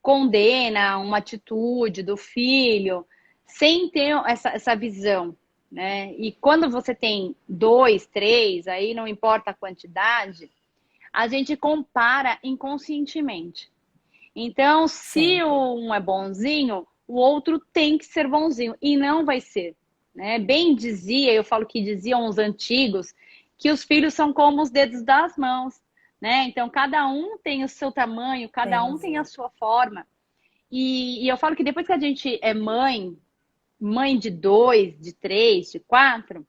condena uma atitude do filho sem ter essa visão, né? E quando você tem dois, três, aí não importa a quantidade, a gente compara inconscientemente. Então, se sempre. um é bonzinho, o outro tem que ser bonzinho e não vai ser, né? Bem dizia, eu falo que diziam os antigos, que os filhos são como os dedos das mãos, né? Então, cada um tem o seu tamanho, cada Tem um os tem a outros. sua forma. E eu falo que depois que a gente é mãe, mãe de dois, de três, de quatro,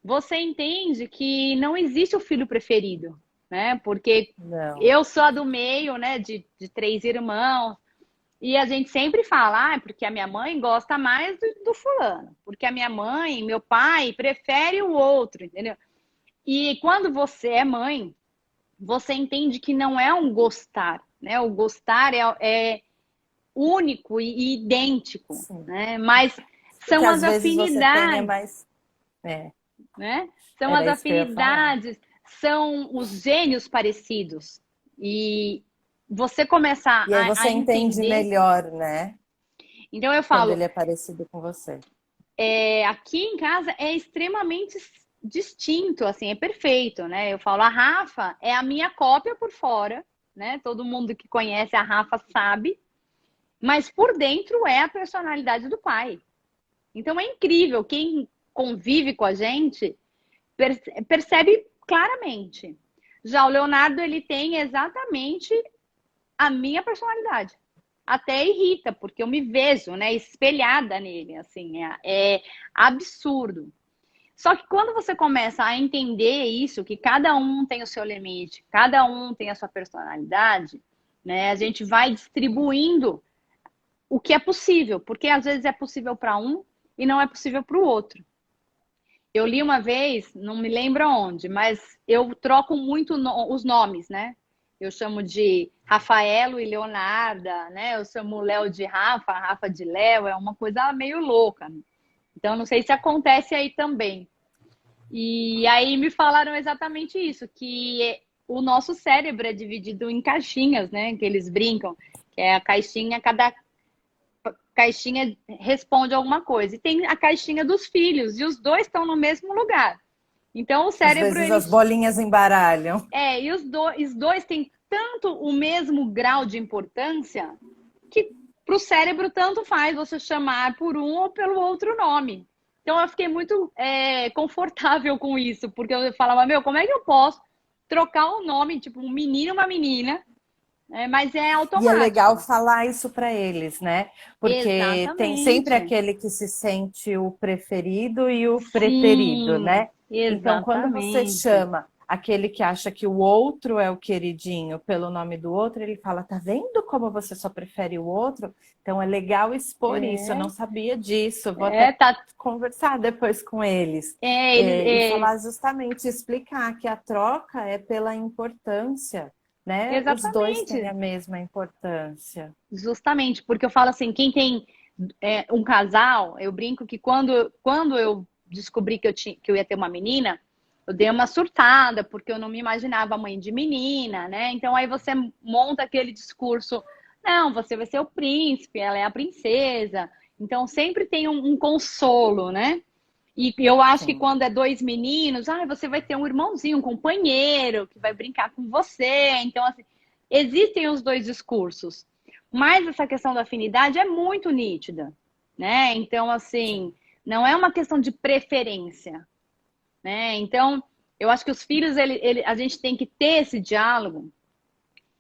você entende que não existe o filho preferido, né? Porque Não. eu sou a do meio, né, de três irmãos, e a gente sempre fala, porque a minha mãe gosta mais do fulano, porque a minha mãe, meu pai, prefere o outro, entendeu? E quando você é mãe, você entende que não é um gostar, né? O gostar é único e idêntico, Sim. né? Mas O que são as às vezes você tem é afinidades, mais. É, né? São as era isso que eu ia falar. afinidades, são os gênios parecidos. E você começa E aí a você entende entender. melhor, né? Então eu Quando falo, ele é parecido com você. aqui em casa é extremamente distinto, assim, é perfeito, né? Eu falo, a Rafa é a minha cópia por fora, né? Todo mundo que conhece a Rafa sabe, mas por dentro é a personalidade do pai. Então é incrível, quem convive com a gente percebe claramente. Já o Leonardo, ele tem exatamente a minha personalidade. Até irrita, porque eu me vejo, né, espelhada nele, assim, é absurdo. Só que quando você começa a entender isso, que cada um tem o seu limite, cada um tem a sua personalidade, né, a gente vai distribuindo o que é possível, porque às vezes é possível para um e não é possível para o outro. Eu li uma vez, não me lembro onde, mas eu troco muito os nomes, né? Eu chamo de Rafaelo e Leonarda, né? Eu chamo Léo de Rafa, Rafa de Léo, é uma coisa meio louca. Então, não sei se acontece aí também. E aí me falaram exatamente isso, que o nosso cérebro é dividido em caixinhas, né? Que eles brincam, que é a caixinha, cada caixinha responde alguma coisa. E tem a caixinha dos filhos, e os dois estão no mesmo lugar. Então o Às cérebro, vezes ele as bolinhas embaralham. e os dois têm tanto o mesmo grau de importância que para o cérebro tanto faz você chamar por um ou pelo outro nome. Então eu fiquei muito confortável com isso, porque eu falava, meu, como é que eu posso trocar o nome, tipo, um menino e uma menina, mas é E é legal automático. falar isso para eles, né? Porque tem sempre Exatamente. aquele que se sente o preferido e o preterido, Sim, né? Então, quando você exatamente. chama aquele que acha que o outro é o queridinho pelo nome do outro, ele fala: tá vendo como você só prefere o outro? Então é legal expor isso. Eu não sabia disso. Vou até Tá, conversar depois com eles. eles, E falar justamente, explicar que a troca é pela importância, né? Os dois têm exatamente. a mesma importância. Justamente, porque eu falo assim, quem tem um casal, eu brinco que quando eu descobri que eu ia ter uma menina, eu dei uma surtada, porque eu não me imaginava mãe de menina, né? Então aí você monta aquele discurso, não, você vai ser o príncipe, ela é a princesa. Então sempre tem um consolo, né? E eu acho que Sim. quando é dois meninos, você vai ter um irmãozinho, um companheiro que vai brincar com você. Então, assim, existem os dois discursos. Mas essa questão da afinidade é muito nítida, né? Então, assim, não é uma questão de preferência, né? Então, eu acho que os filhos, a gente tem que ter esse diálogo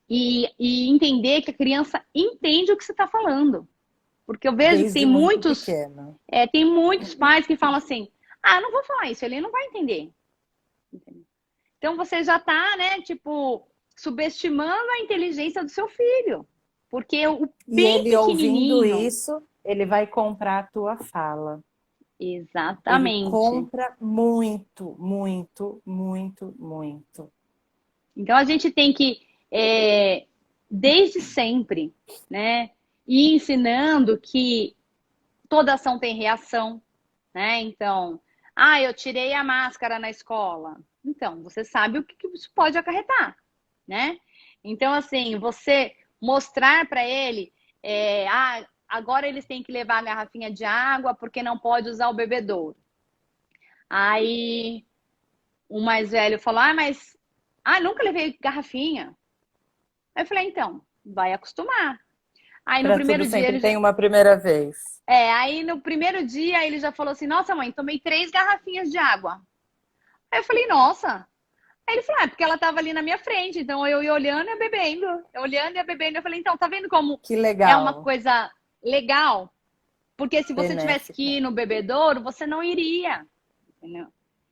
e entender que a criança entende o que você está falando. Porque eu vejo que Desde muito pequeno. tem muitos pais que falam assim, eu não vou falar isso, ele não vai entender. Então você já está, né, tipo, subestimando a inteligência do seu filho. Porque o E bem ele ouvindo pequenininho. isso, ele vai comprar a tua fala. Ele Exatamente. compra muito, muito, muito, muito. Então a gente tem que, desde sempre, né, ir ensinando que toda ação tem reação, né? Então, eu tirei a máscara na escola. Então, você sabe o que isso pode acarretar, né? Então, assim, você mostrar para ele, agora eles têm que levar a garrafinha de água porque não pode usar o bebedouro. Aí o mais velho falou, mas nunca levei garrafinha. Aí eu falei, então, vai acostumar. Aí no Para tudo primeiro dia sempre ele já, tem uma primeira vez. aí no primeiro dia ele já falou assim, nossa mãe, tomei 3 garrafinhas de água. Aí eu falei, nossa. Aí ele falou, porque ela tava ali na minha frente, então eu ia olhando e bebendo. Eu olhando e bebendo. Eu falei, então, tá vendo como Que é uma legal, coisa legal? Porque se você tivesse que benéfica. ir no bebedouro, você não iria. Entendeu?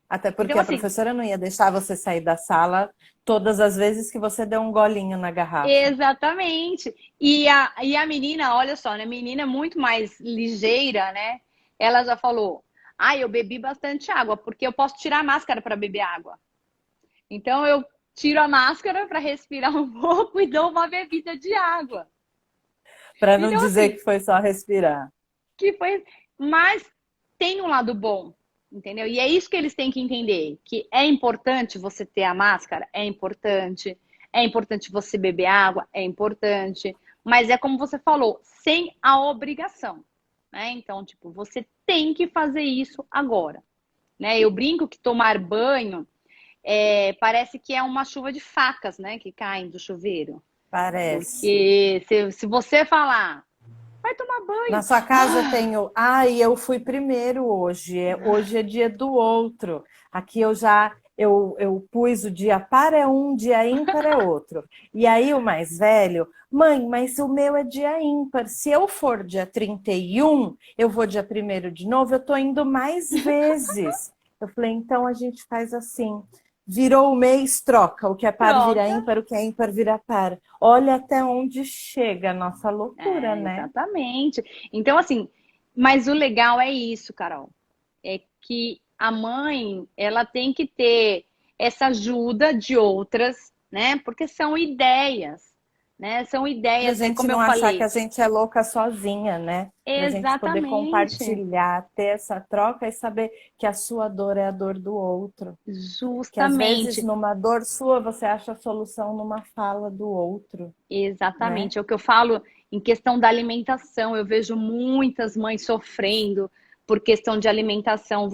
Até porque Então, a assim, professora não ia deixar você sair da sala todas as vezes que você deu um golinho na garrafa. exatamente. E a menina, olha só, né? Menina é muito mais ligeira, né? Ela já falou, eu bebi bastante água, porque eu posso tirar a máscara para beber água. Então eu tiro a máscara para respirar um pouco e dou uma bebida de água. Para não Então, dizer assim, que foi só respirar. que foi. Mas tem um lado bom, entendeu? E é isso que eles têm que entender: que é importante você ter a máscara, é importante você beber água, é importante, mas é como você falou, sem a obrigação. Né? Então, tipo, você tem que fazer isso agora. Né? Eu brinco que tomar banho parece que é uma chuva de facas, né? Que caem do chuveiro. Parece. Porque se você falar, vai tomar Na banho. sua casa tem o, eu fui primeiro hoje, hoje é dia do outro. Aqui eu pus o dia par é um, dia ímpar é outro. E aí o mais velho, mãe, mas o meu é dia ímpar. Se eu for dia 31, eu vou dia primeiro de novo, eu tô indo mais vezes. Eu falei, então a gente faz assim. Virou o mês, troca. O que é par vira Troca. ímpar, o que é ímpar vira par. Olha até onde chega a nossa loucura, né? Exatamente. Então, assim, mas o legal é isso, Carol. É que a mãe, ela tem que ter essa ajuda de outras, né? Porque são ideias. né? São Pra ideias, né? gente Como eu não achar que falei. a gente é louca sozinha, né? Pra gente poder Exatamente, compartilhar, ter essa troca e saber que a sua dor é a dor do outro. Que às vezes justamente. numa dor sua você acha a solução numa fala do outro, né? Exatamente. É o que eu falo em questão da alimentação. Eu vejo muitas mães sofrendo por questão de alimentação.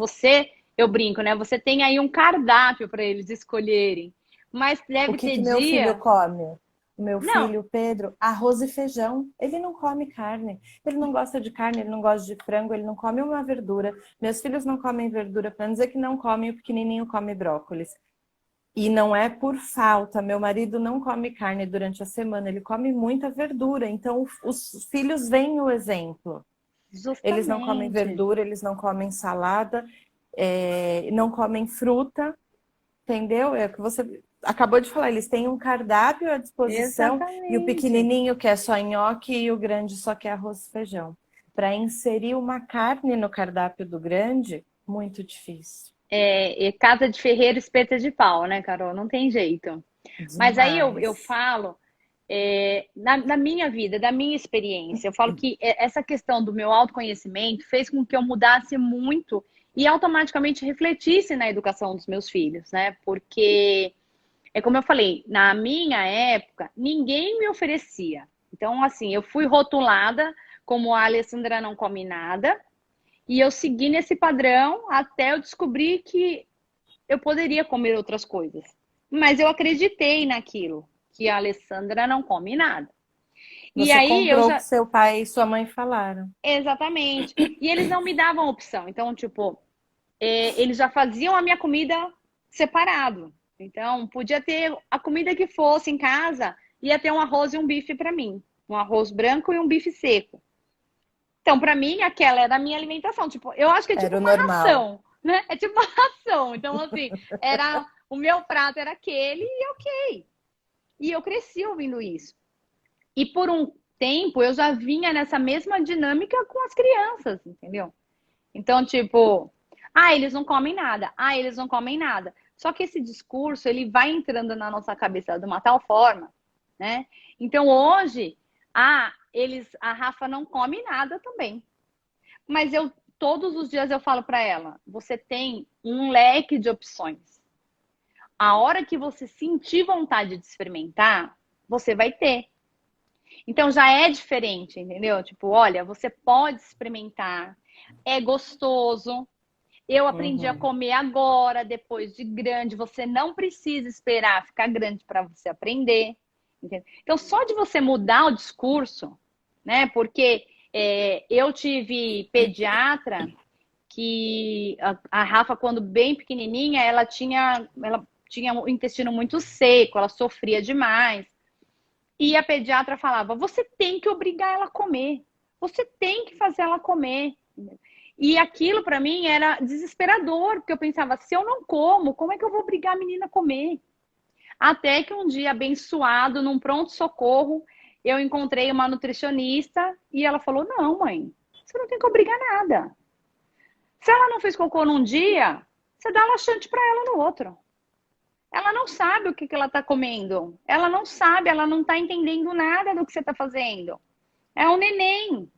Eu brinco, né? Você tem aí um cardápio para eles escolherem, mas O deve que ter que meu filho dia. come? O meu Não, filho, Pedro, arroz e feijão. Ele não come carne. Ele não gosta de carne, ele não gosta de frango, ele não come uma verdura. Meus filhos não comem verdura, para não dizer que não comem, o pequenininho come brócolis. E não é por falta. Meu marido não come carne durante a semana, ele come muita verdura. Então, os filhos veem o exemplo. Eles não comem justamente. verdura, eles não comem salada, não comem fruta, entendeu? É o que você acabou de falar, eles têm um cardápio à disposição e o Exatamente. pequenininho quer só nhoque e o grande só quer arroz e feijão. Para inserir uma carne no cardápio do grande, muito difícil. É casa de ferreiro, espeta de pau, né, Carol? Não tem jeito. Mas aí eu Demais. falo, na minha vida, da minha experiência, eu falo que essa questão do meu autoconhecimento fez com que eu mudasse muito e automaticamente refletisse na educação dos meus filhos, né? Porque, é como eu falei, na minha época, ninguém me oferecia. Então, assim, eu fui rotulada como a Alessandra não come nada, e eu segui nesse padrão até eu descobrir que eu poderia comer outras coisas. Mas eu acreditei naquilo, que a Alessandra não come nada. E Você aí eu comprou o que já. seu pai e sua mãe falaram. Exatamente. E eles não me davam opção. Então, tipo, eles já faziam a minha comida separado. Então, podia ter a comida que fosse em casa, ia ter um arroz e um bife para mim. Um arroz branco e um bife seco. Então, para mim, aquela era a minha alimentação. Tipo, eu acho que é tipo Era o uma normal. ração, né? É tipo uma ração. Então, assim, era o meu prato era aquele e ok. E eu cresci ouvindo isso. E por um tempo eu já vinha nessa mesma dinâmica com as crianças, entendeu? Então, tipo, eles não comem nada. Eles não comem nada. Só que esse discurso, ele vai entrando na nossa cabeça de uma tal forma, né? Então, hoje, a Rafa não come nada também. Mas todos os dias eu falo para ela, você tem um leque de opções. A hora que você sentir vontade de experimentar, você vai ter. Então já é diferente, entendeu? Tipo, olha, você pode experimentar, é gostoso. Eu aprendi a Uhum. comer agora, depois de grande. Você não precisa esperar ficar grande para você aprender. Entendeu? Então, só de você mudar o discurso, né? Porque eu tive pediatra que a Rafa, quando bem pequenininha, ela tinha o intestino muito seco, ela sofria demais. E a pediatra falava: você tem que obrigar ela a comer, você tem que fazer ela comer. E aquilo para mim era desesperador, porque eu pensava: se eu não como, como é que eu vou obrigar a menina a comer? Até que um dia, abençoado, num pronto-socorro, eu encontrei uma nutricionista e ela falou: não, mãe, você não tem que obrigar nada. Se ela não fez cocô num dia, você dá laxante para ela no outro. Ela não sabe o que ela está comendo. Ela não sabe, ela não está entendendo nada do que você está fazendo. É um neném.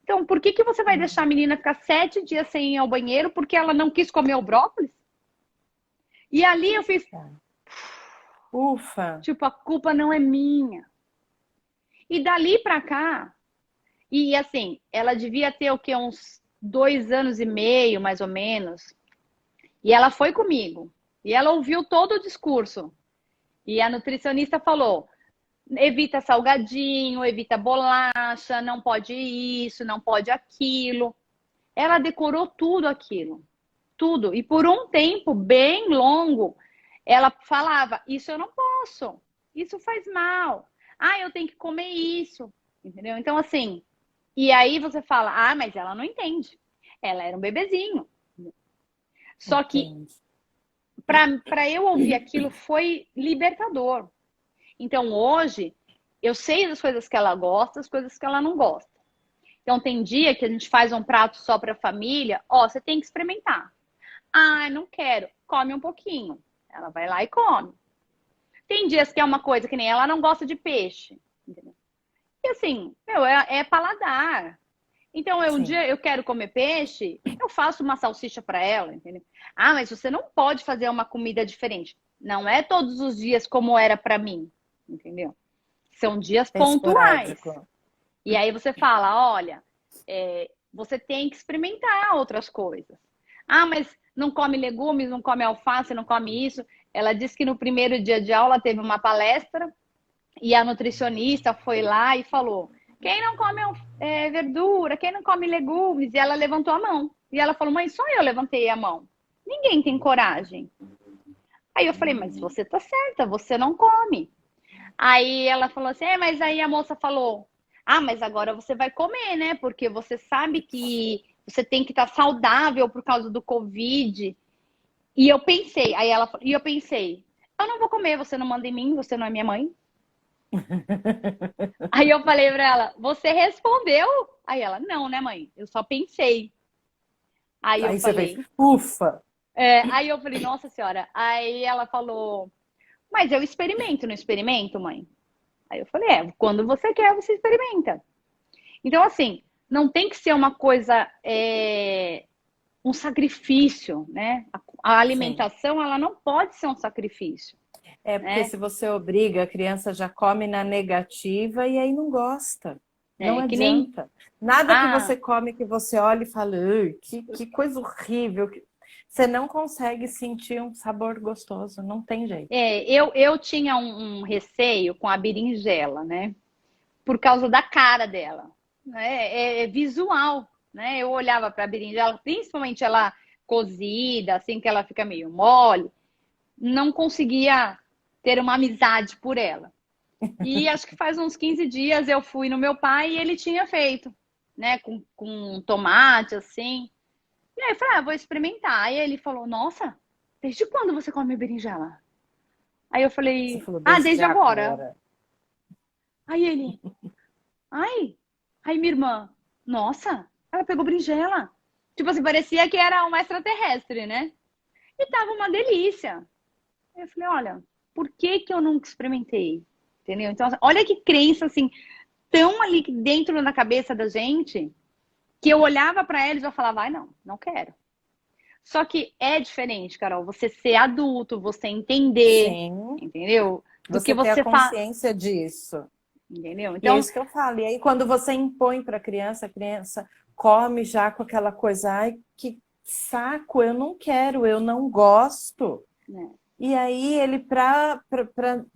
Então, por que você vai deixar a menina ficar 7 dias sem ir ao banheiro porque ela não quis comer o brócolis? E ali eu fiz, Tá. Ufa. tipo, a culpa não é minha. E dali pra cá, e assim, ela devia ter o quê? Uns 2 anos e meio, mais ou menos. E ela foi comigo. E ela ouviu todo o discurso. E a nutricionista falou: evita salgadinho, evita bolacha, não pode isso, não pode aquilo. Ela decorou tudo aquilo, tudo. E por um tempo bem longo, ela falava: isso eu não posso, isso faz mal. Eu tenho que comer isso, entendeu? Então, assim, e aí você fala: mas ela não entende. Ela era um bebezinho. Só que Entendi. para eu ouvir aquilo foi libertador. Então, hoje, eu sei das coisas que ela gosta, das coisas que ela não gosta. Então, tem dia que a gente faz um prato só para a família, você tem que experimentar. Não quero. Come um pouquinho. Ela vai lá e come. Tem dias que é uma coisa que nem ela não gosta de peixe. entendeu? E assim, é paladar. Então, um Sim. dia eu quero comer peixe, eu faço uma salsicha para ela, entendeu? Ah, mas você não pode fazer uma comida diferente. Não é todos os dias como era para mim, entendeu? São dias É pontuais. esporádico. E aí você fala, olha, você tem que experimentar outras coisas. Ah, mas não come legumes, não come alface, não come isso. Ela disse que no primeiro dia de aula teve uma palestra e a nutricionista foi lá e falou: quem não come verdura, quem não come legumes? E ela levantou a mão. E ela falou: mãe, só eu levantei a mão. Ninguém tem coragem. Aí eu falei: mas você tá certa, você não come. Aí ela falou assim: mas aí a moça falou: ah, mas agora você vai comer, né? Porque você sabe que você tem que estar saudável por causa do Covid. E eu pensei, eu não vou comer, você não manda em mim, você não é minha mãe. Aí eu falei pra ela: você respondeu? Aí ela: não, né, mãe? Eu só pensei. Aí eu Aí você fez, falei, ufa! nossa senhora. Aí ela falou: mas eu experimento, não experimento, mãe? Aí eu falei: quando você quer, você experimenta. Então, assim, não tem que ser uma coisa, um sacrifício, né? A Sim. alimentação, ela não pode ser um sacrifício, É porque né? se você obriga, a criança já come na negativa e aí não gosta. Não Que nem, adianta. Nada que ah, você come que você olha e fala, "Ui, que coisa horrível. Você não consegue sentir um sabor gostoso, não tem jeito. eu tinha um receio com a berinjela, né? Por causa da cara dela, né? É visual, né? Eu olhava para a berinjela, principalmente ela cozida, assim que ela fica meio mole, não conseguia ter uma amizade por ela. E acho que faz uns 15 dias eu fui no meu pai e ele tinha feito, né? Com tomate, assim. E aí eu falei: vou experimentar. Aí ele falou: nossa, desde quando você come berinjela? Aí eu Você falei: falou, desde desde agora. agora. Aí ele: ai. Aí minha irmã: nossa, ela pegou berinjela. Tipo assim, parecia que era uma extraterrestre, né? E tava uma delícia. Aí eu falei: olha, por que que eu nunca experimentei? Entendeu? Então, olha que crença, assim, tão ali dentro na cabeça da gente, que eu olhava para eles e eu falava: ai, não, não quero. Só que é diferente, Carol, você ser adulto, você entender, Sim, entendeu? Do que você ter a você faz, consciência disso. entendeu? E é Então, isso que eu falo. E aí, quando você impõe para a criança come já com aquela coisa, ai, que saco, eu não quero, eu não gosto. né, E aí, ele,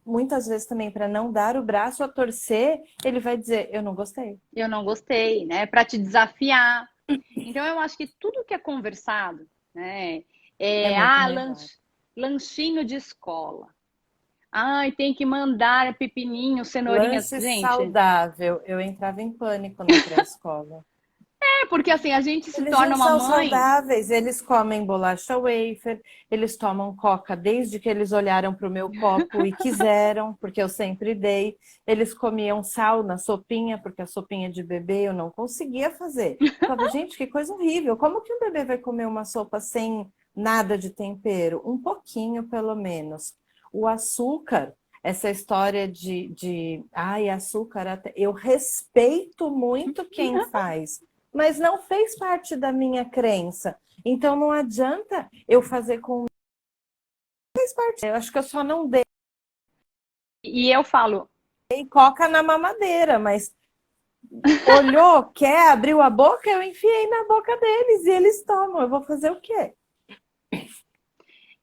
muitas vezes também, para não dar o braço a torcer, ele vai dizer, eu não gostei. eu não gostei, né? Para te desafiar. Então, eu acho que tudo que é conversado, né? É muito melhor. Lanchinho de escola. Ai, tem que mandar pepininho, cenourinhas. Lanche Gente, saudável. Eu entrava em pânico na pré-escola. porque assim, a gente se Eles torna não uma são mãe, saudáveis, eles comem bolacha wafer, eles tomam coca desde que eles olharam para o meu copo e quiseram, porque eu sempre dei. Eles comiam sal na sopinha, porque a sopinha de bebê eu não conseguia fazer. Eu falava, gente, que coisa horrível. Como que um bebê vai comer uma sopa sem nada de tempero? Um pouquinho, pelo menos. O açúcar, essa história ai, açúcar, eu respeito muito quem faz, mas não fez parte da minha crença. Então não adianta eu fazer com. Fez parte. Eu acho que eu só não dei e eu falo, coca na mamadeira, mas olhou, quer, abriu a boca, eu enfiei na boca deles e eles tomam. Eu vou fazer o quê?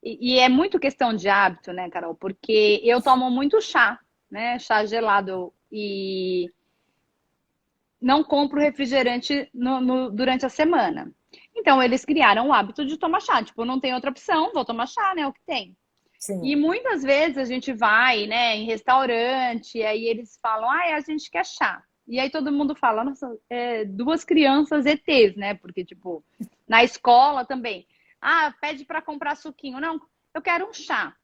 e é muito questão de hábito, né, Carol? Porque eu tomo muito chá, né? Chá gelado e não compro refrigerante durante a semana. Então, eles criaram o hábito de tomar chá. Tipo, não tem outra opção, vou tomar chá, né? É o que tem. E Sim. muitas vezes a gente vai, né, em restaurante, e aí eles falam: a gente quer chá. E aí todo mundo fala: nossa, duas crianças ETs, né? Porque, tipo, na escola também. Pede para comprar suquinho. Não, eu quero um chá.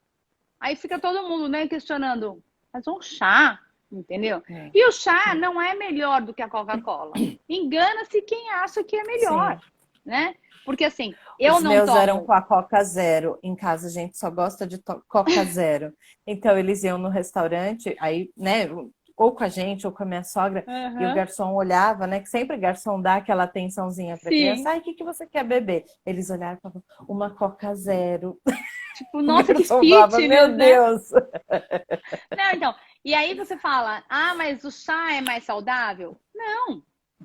Aí fica todo mundo, né, questionando: mas um chá? Entendeu? É. E o chá não é melhor do que a Coca-Cola. Engana-se quem acha que é melhor, Sim. né? Porque assim, eu Os não meus eram tomo. com a Coca Zero. Em casa a gente só gosta de Coca Zero. Então eles iam no restaurante, aí, né, ou com a gente, ou com a minha sogra, e o garçom olhava, né? Que sempre o garçom dá aquela atençãozinha para a criança. Ai, o que que você quer beber? Eles olhavam e falavam, uma Coca Zero. Tipo, O nossa, que garçom falava, fitness, meu né? Deus! Não, então, e aí você fala, ah, mas o chá é mais saudável? Não,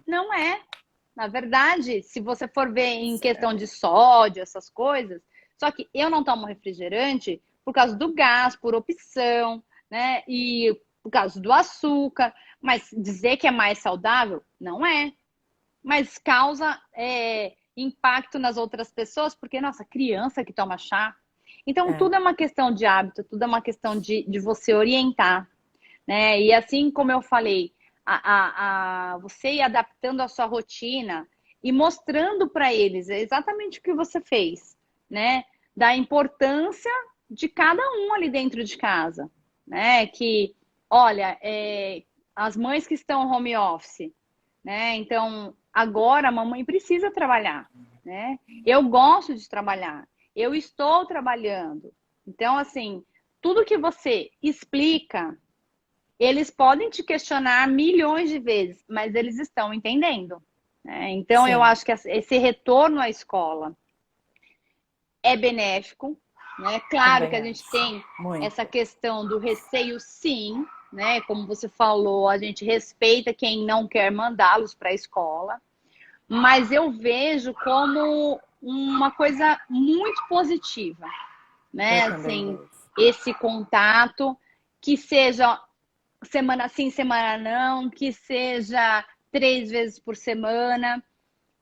não é. Na verdade, se você for ver em questão de sódio, essas coisas, só que eu não tomo refrigerante por causa do gás, por opção, né? E por causa do açúcar. Mas dizer que é mais saudável, não é. Mas causa impacto nas outras pessoas, porque, nossa, criança que toma chá. Então, tudo é uma questão de hábito, tudo é uma questão de você orientar, né? E assim como eu falei, você ir adaptando a sua rotina e mostrando para eles exatamente o que você fez, né? Da importância de cada um ali dentro de casa, né? Que, olha, as mães que estão home office, né? Então, agora a mamãe precisa trabalhar, né? Eu gosto de trabalhar, eu estou trabalhando. Então, assim, tudo que você explica, eles podem te questionar milhões de vezes, mas eles estão entendendo, né? Então, eu Sim. acho que esse retorno à escola é benéfico, né? Claro que a gente tem Muito. essa questão do receio, sim, né? Como você falou, a gente respeita quem não quer mandá-los para a escola, mas eu vejo como uma coisa muito positiva, né? Eu também Assim, vejo. esse contato, que seja semana sim, semana não, que seja 3 vezes por semana.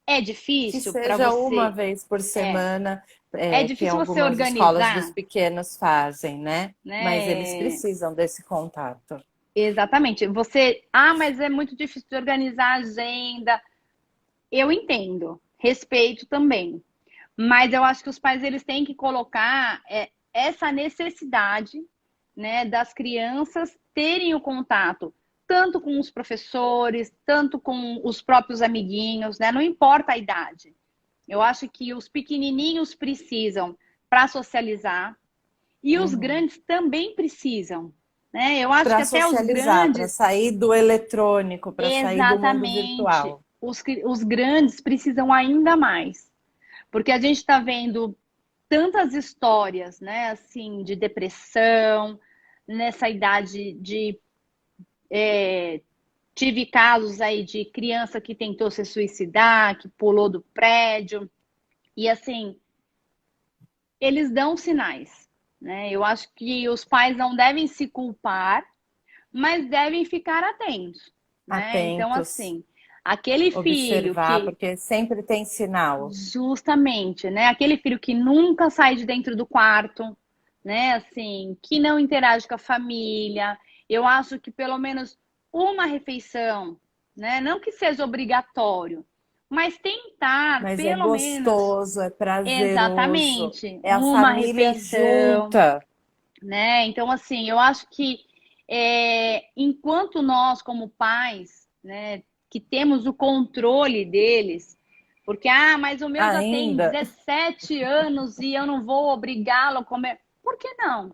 É Que difícil para seja uma você? vez por semana, É que difícil você algumas escolas dos organizar, pequenos fazem, né? Mas eles né? precisam desse contato. Exatamente. Mas é muito difícil de organizar a agenda. Eu entendo, respeito também. Mas eu acho que os pais eles têm que colocar essa necessidade, né, das crianças terem o contato tanto com os professores, tanto com os próprios amiguinhos, né? Não importa a idade. Eu acho que os pequenininhos precisam para socializar e os grandes também precisam, né? Eu acho que Para até os socializar, para grandes, sair do eletrônico, para sair do mundo exatamente, virtual. os grandes precisam ainda mais, porque a gente está vendo tantas histórias, né, assim, de depressão, nessa idade tive casos aí de criança que tentou se suicidar, que pulou do prédio, e assim, eles dão sinais, né? Eu acho que os pais não devem se culpar, mas devem ficar atentos, né? Então, Atentos, assim, aquele filho observar, que porque sempre tem sinal. justamente, né? Aquele filho que nunca sai de dentro do quarto, né? Assim, que não interage com a família. Eu acho que pelo menos uma refeição, né? Não que seja obrigatório, mas tentar, Mas é pelo menos, gostoso, é prazeroso, exatamente, é a uma família refeição, junta. né? Então, assim, eu acho que enquanto nós, como pais, né, que temos o controle deles, porque, mas o meu já tem Ainda. 17 anos e eu não vou obrigá-lo a comer. Por que não?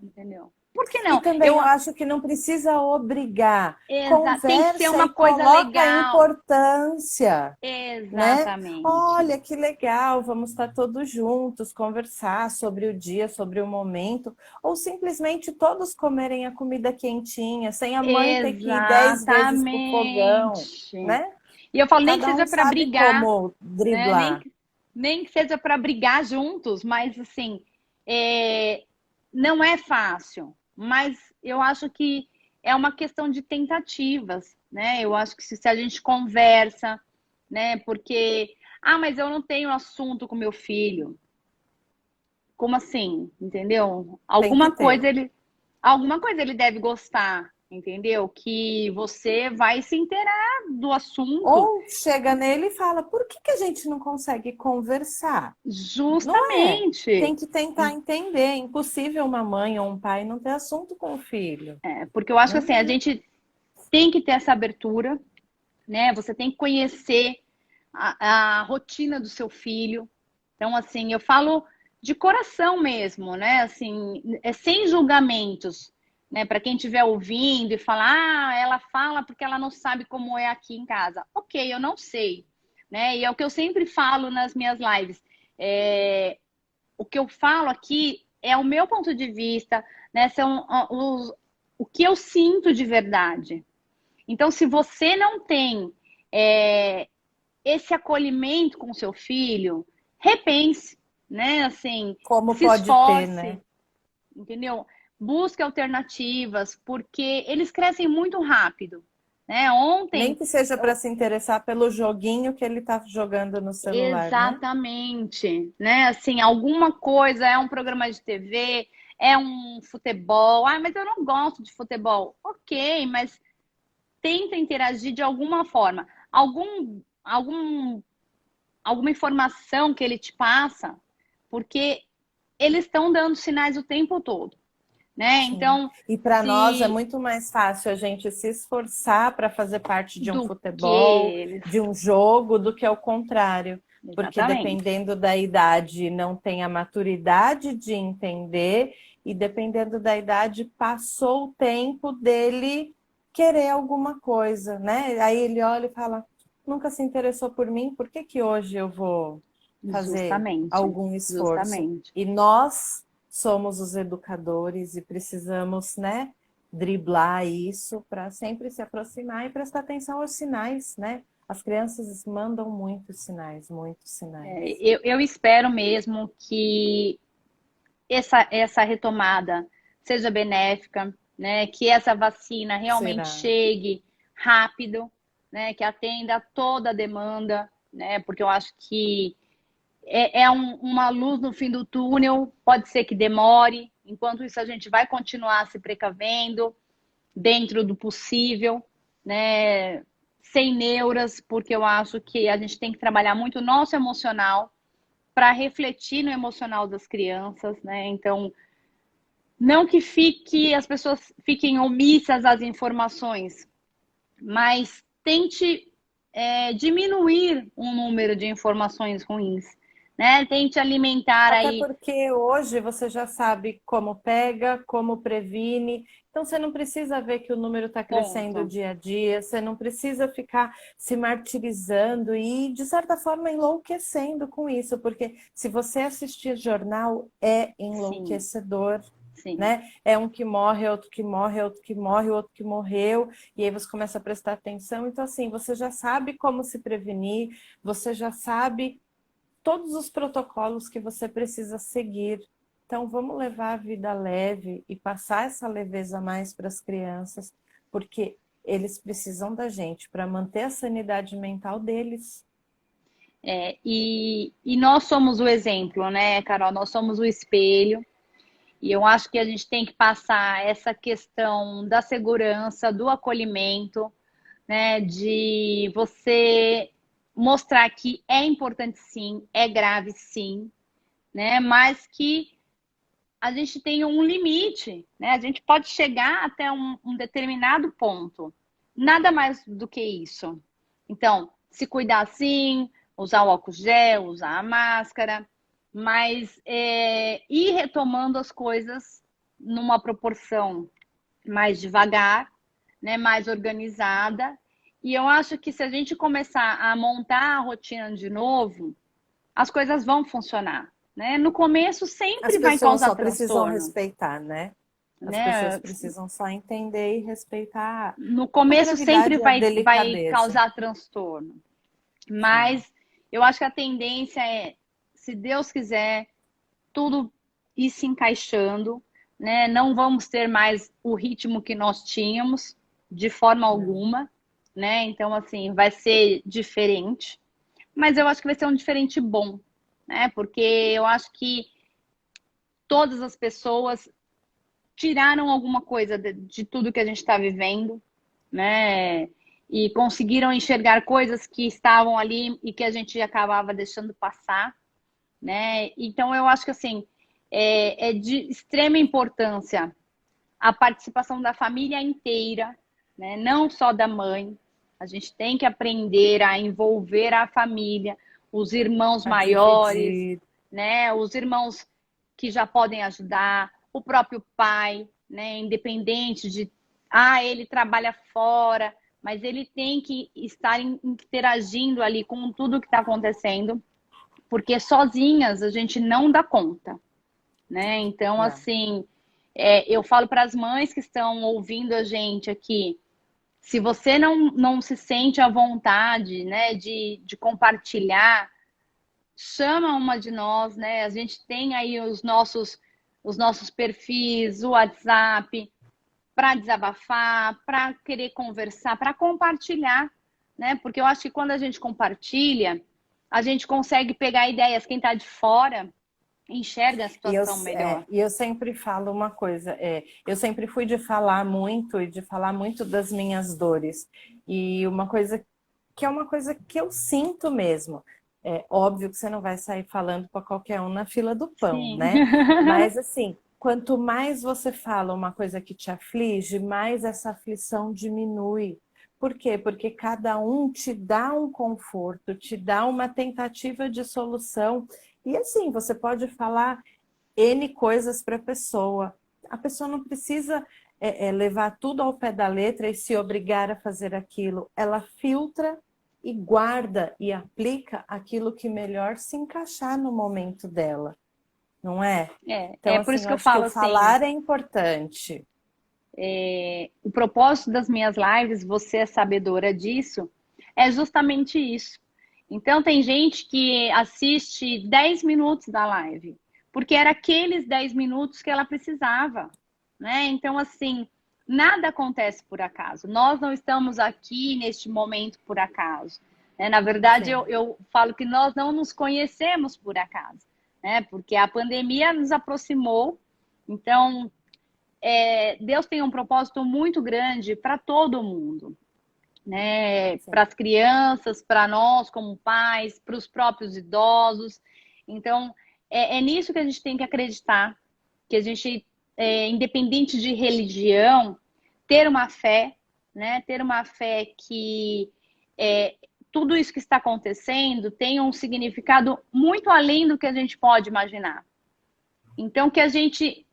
Entendeu? Por que E não? também eu acho que não precisa obrigar. Tem que ser Conversa uma e coisa coloca a legal. importância, né? Exatamente. Olha que legal, vamos estar todos juntos, conversar sobre o dia, sobre o momento, ou simplesmente todos comerem a comida quentinha, sem a mãe ter que ir 10 vezes pro fogão, Exatamente. né? E eu falo, nem que Cada um seja para sabe brigar, como né? driblar. Nem que seja para brigar juntos, mas assim, não é fácil. Mas eu acho que é uma questão de tentativas, né? Eu acho que se a gente conversa, né? Porque, mas eu não tenho assunto com meu filho. Como assim? Entendeu? Tem que ter. Alguma coisa ele deve gostar, entendeu? Que você vai se inteirar do assunto. Ou chega nele e fala, por que que a gente não consegue conversar? Não é? Tem Justamente. que tentar entender. É impossível uma mãe ou um pai não ter assunto com o filho. Porque eu acho que assim, a Não, gente tem que ter essa abertura, né? Você tem que conhecer a rotina do seu filho. Então, assim, eu falo de coração mesmo, né? Assim, sem julgamentos. né? Para quem estiver ouvindo e falar, ela fala porque ela não sabe como é aqui em casa. Ok, eu não sei, né? E é o que eu sempre falo nas minhas lives. O que eu falo aqui é o meu ponto de vista, né? São o que eu sinto de verdade. Então, se você não tem esse acolhimento com o seu filho, repense, né? Assim, Como se pode ter, esforce, né? entendeu? Busque alternativas, porque eles crescem muito rápido, né? Nem Ontem, que seja para se interessar pelo joguinho que ele está jogando no celular, né? exatamente, né? Assim, alguma coisa, é um programa de TV, é um futebol. Mas eu não gosto de futebol. Ok, mas tenta interagir de alguma forma. Alguma informação que ele te passa, porque eles estão dando sinais o tempo todo, né? Sim. Então, E para nós é se muito mais fácil a gente se esforçar para fazer parte de um do que futebol, eles. de um jogo, do que ao contrário. Porque Exatamente. dependendo da idade, não tem a maturidade de entender, e dependendo da idade, passou o tempo dele querer alguma coisa, né? Aí ele olha e fala: nunca se interessou por mim, por que que hoje eu vou fazer Justamente. algum esforço? Justamente. E nós somos os educadores e precisamos, né, driblar isso para sempre se aproximar e prestar atenção aos sinais, né? As crianças mandam muitos sinais, muitos sinais. Eu espero mesmo que essa retomada seja benéfica, né? Que essa vacina realmente Será? chegue rápido, né? Que atenda a toda a demanda, né? Porque eu acho que uma luz no fim do túnel, pode ser que demore. Enquanto isso, a gente vai continuar se precavendo dentro do possível, né? Sem neuras, porque eu acho que a gente tem que trabalhar muito o nosso emocional para refletir no emocional das crianças, né? Então, não que as pessoas fiquem omissas às informações, mas tente diminuir o número de informações ruins, né? Tente alimentar Até aí. porque hoje você já sabe como pega, como previne. Então você não precisa ver que o número está crescendo Ponto. dia a dia, você não precisa ficar se martirizando e, de certa forma, enlouquecendo com isso, porque se você assistir jornal, é Sim, enlouquecedor. sim. Né? É um que morre, outro que morre, outro que morre, outro que morreu, e aí você começa a prestar atenção. Então, assim, você já sabe como se prevenir, você já sabe todos os protocolos que você precisa seguir. Então, vamos levar a vida leve e passar essa leveza mais para as crianças, porque eles precisam da gente para manter a sanidade mental deles. E nós somos o exemplo, né, Carol? Nós somos o espelho. E eu acho que a gente tem que passar essa questão da segurança, do acolhimento, né? De você mostrar que é importante sim, é grave sim, né? Mas que a gente tem um limite, né? A gente pode chegar até um determinado ponto. Nada mais do que isso. Então, se cuidar sim, usar o álcool gel, usar a máscara, mas ir retomando as coisas numa proporção mais devagar, né? Mais organizada. E eu acho que se a gente começar a montar a rotina de novo, as coisas vão funcionar. Né? No começo As sempre vai pessoas causar só precisam transtorno, respeitar, né? As pessoas né? precisam só entender e respeitar No a começo sempre gravidade e a vai delicadeza. causar transtorno, Sim. mas eu acho que a tendência é, se Deus quiser, tudo ir se encaixando, né? Não vamos ter mais o ritmo que nós tínhamos de forma Não. alguma, né? Então, assim, vai ser diferente, mas eu acho que vai ser um diferente bom, né? Porque eu acho que todas as pessoas tiraram alguma coisa de tudo que a gente está vivendo, né? E conseguiram enxergar coisas que estavam ali e que a gente acabava deixando passar, né? Então eu acho que assim é de extrema importância a participação da família inteira, né? Não só da mãe. A gente tem que aprender a envolver a família, os irmãos A maiores, dividir. né? Os irmãos que já podem ajudar, o próprio pai, né? Independente de, ele trabalha fora, mas ele tem que estar interagindo ali com tudo que está acontecendo, porque sozinhas a gente não dá conta, né? Então, Não. assim, eu falo para as mães que estão ouvindo a gente aqui, se você não se sente à vontade, né, de compartilhar, chama uma de nós, né? A gente tem aí os nossos perfis, o WhatsApp, para desabafar, para querer conversar, para compartilhar, né? Porque eu acho que quando a gente compartilha, a gente consegue pegar ideias. Quem está de fora enxerga a situação melhor. E eu sempre falo uma coisa, eu sempre fui de falar muito e de falar muito das minhas dores. E uma coisa que é uma coisa que eu sinto mesmo. É óbvio que você não vai sair falando para qualquer um na fila do pão, Sim. né? Mas assim, quanto mais você fala uma coisa que te aflige, mais essa aflição diminui. Por quê? Porque cada um te dá um conforto, te dá uma tentativa de solução. E assim, você pode falar N coisas para a pessoa não precisa levar tudo ao pé da letra e se obrigar a fazer aquilo. Ela filtra e guarda e aplica aquilo que melhor se encaixar no momento dela, não é? Então, Por assim, isso eu que eu acho que falo o assim, falar é importante. o propósito das minhas lives, você é sabedora disso, é justamente isso. Então, tem gente que assiste 10 minutos da live, porque era aqueles 10 minutos que ela precisava, né? Então, assim, nada acontece por acaso. Nós não estamos aqui neste momento por acaso, né? Na verdade, eu falo que nós não nos conhecemos por acaso, né? Porque a pandemia nos aproximou. Então, Deus tem um propósito muito grande para todo mundo, né? Para as crianças, para nós como pais, para os próprios idosos. Então, é nisso que a gente tem que acreditar, que a gente, independente de religião, ter uma fé, né? Ter uma fé que tudo isso que está acontecendo tem um significado muito além do que a gente pode imaginar. Então, que a gente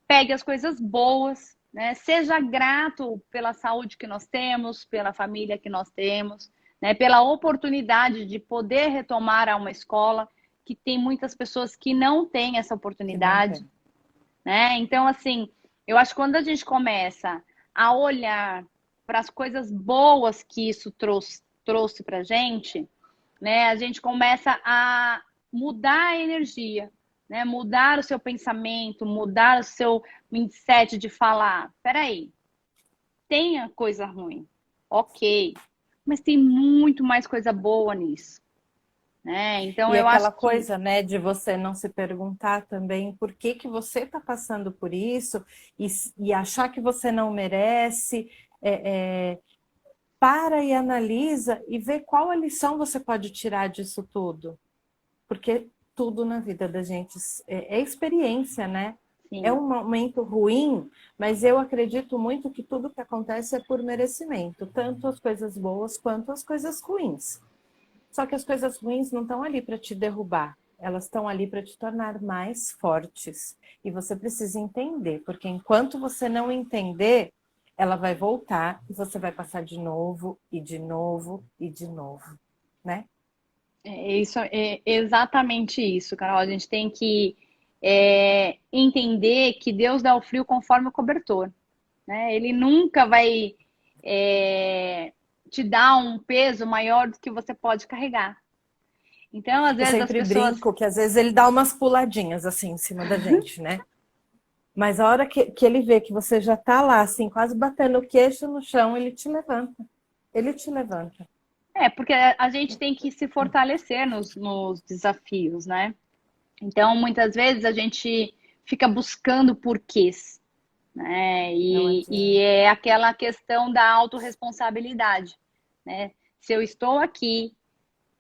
pegue as coisas boas, né? Seja grato pela saúde que nós temos, pela família que nós temos, né? Pela oportunidade de poder retomar a uma escola, que tem muitas pessoas que não têm essa oportunidade, né? Então, assim, eu acho que quando a gente começa a olhar para as coisas boas que isso trouxe para a gente, né? A gente começa a mudar a energia, né? Mudar o seu pensamento, mudar o seu mindset de falar, peraí, tem a coisa ruim, ok, mas tem muito mais coisa boa nisso, né? Então E eu acho aquela que coisa, né, de você não se perguntar também por que que você está passando por isso e achar que você não merece, para e analisa e vê qual a lição você pode tirar disso tudo. Porque tudo na vida da gente é experiência, né? sim. É um momento ruim, mas eu acredito muito que tudo que acontece é por merecimento, tanto as coisas boas quanto as coisas ruins. Só que as coisas ruins não estão ali para te derrubar, elas estão ali para te tornar mais fortes. E você precisa entender, porque enquanto você não entender, ela vai voltar e você vai passar de novo, e de novo, e de novo, né? Isso é exatamente isso, Carol. A gente tem que entender que Deus dá o frio conforme o cobertor, né? Ele nunca vai te dar um peso maior do que você pode carregar. Então, às Eu vezes as sempre pessoas... brinco que às vezes ele dá umas puladinhas assim em cima da gente, né? Mas a hora que ele vê que você já tá lá, assim, quase batendo o queixo no chão, ele te levanta. Ele te levanta. Porque a gente tem que se fortalecer nos desafios, né? Então, muitas vezes a gente fica buscando porquês, né? E é aquela questão da autorresponsabilidade, né? Se eu estou aqui,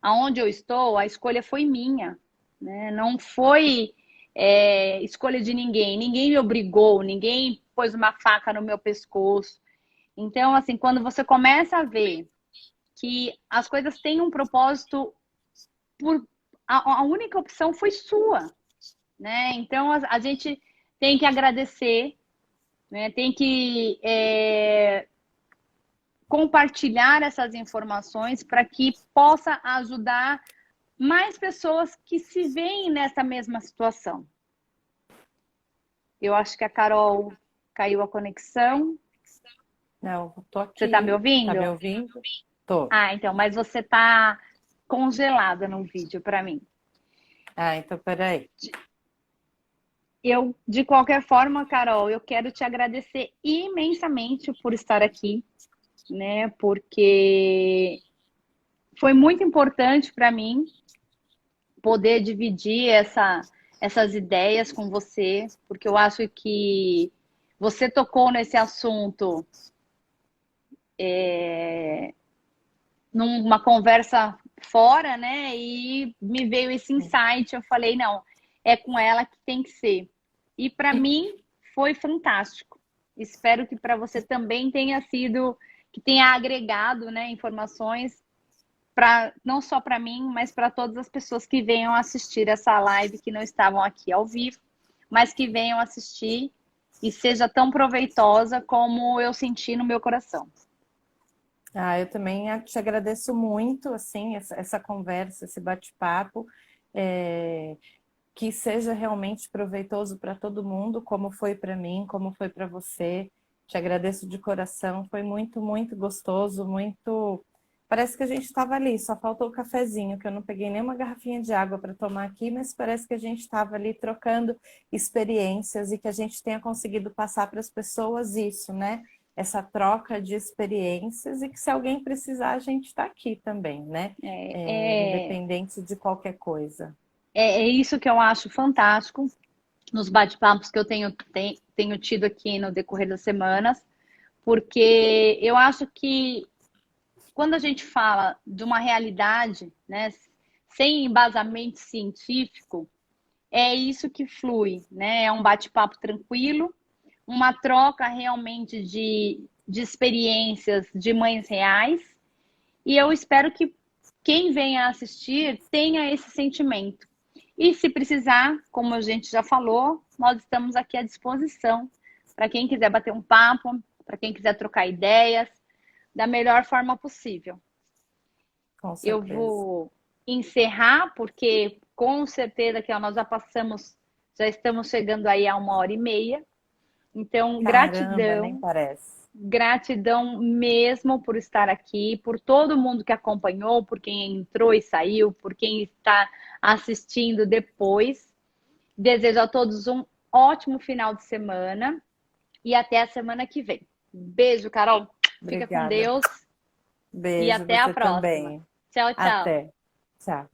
aonde eu estou, a escolha foi minha, né? Não foi escolha de ninguém. Ninguém me obrigou, ninguém pôs uma faca no meu pescoço. Então, assim, quando você começa a ver que as coisas têm um propósito, a única opção foi sua, né? Então, a gente tem que agradecer, né? Tem que compartilhar essas informações para que possa ajudar mais pessoas que se veem nessa mesma situação. Eu acho que a Carol caiu a conexão. Não, tô aqui. Você está me ouvindo? Tá me ouvindo? Tô. Ah, então, mas você está congelada no vídeo para mim. Ah, então peraí. Eu, de qualquer forma, Carol, eu quero te agradecer imensamente por estar aqui, né? Porque foi muito importante para mim poder dividir essas ideias com você, porque eu acho que você tocou nesse assunto numa conversa fora, né? E me veio esse insight, eu falei, não, é com ela que tem que ser. E para mim foi fantástico. Espero que para você também tenha sido, que tenha agregado, né, informações para não só para mim, mas para todas as pessoas que venham assistir essa live, que não estavam aqui ao vivo, mas que venham assistir e seja tão proveitosa como eu senti no meu coração. Ah, eu também te agradeço muito, assim, essa conversa, esse bate-papo, que seja realmente proveitoso para todo mundo, como foi para mim, como foi para você. Te agradeço de coração, foi muito, muito gostoso, muito... Parece que a gente estava ali, só faltou o cafezinho, que eu não peguei nenhuma garrafinha de água para tomar aqui, mas parece que a gente estava ali trocando experiências e que a gente tenha conseguido passar para as pessoas isso, né? Essa troca de experiências e que se alguém precisar, a gente está aqui também, né? Independente de qualquer coisa. É isso que eu acho fantástico nos bate-papos que eu tenho tido aqui no decorrer das semanas, porque eu acho que quando a gente fala de uma realidade, né, sem embasamento científico, é isso que flui, né? É um bate-papo tranquilo, uma troca realmente de experiências de mães reais, e eu espero que quem venha assistir tenha esse sentimento. E se precisar, como a gente já falou, nós estamos aqui à disposição para quem quiser bater um papo, para quem quiser trocar ideias, da melhor forma possível. Com certeza. Eu vou encerrar, porque com certeza que nós já estamos chegando aí a 1h30. Então, Caramba, nem parece. Gratidão mesmo por estar aqui, por todo mundo que acompanhou, por quem entrou e saiu, por quem está assistindo depois. Desejo a todos um ótimo final de semana e até a semana que vem. Beijo, Carol. Obrigada. Fica com Deus. Beijo, E até a próxima. também. Tchau, tchau. Até. Tchau.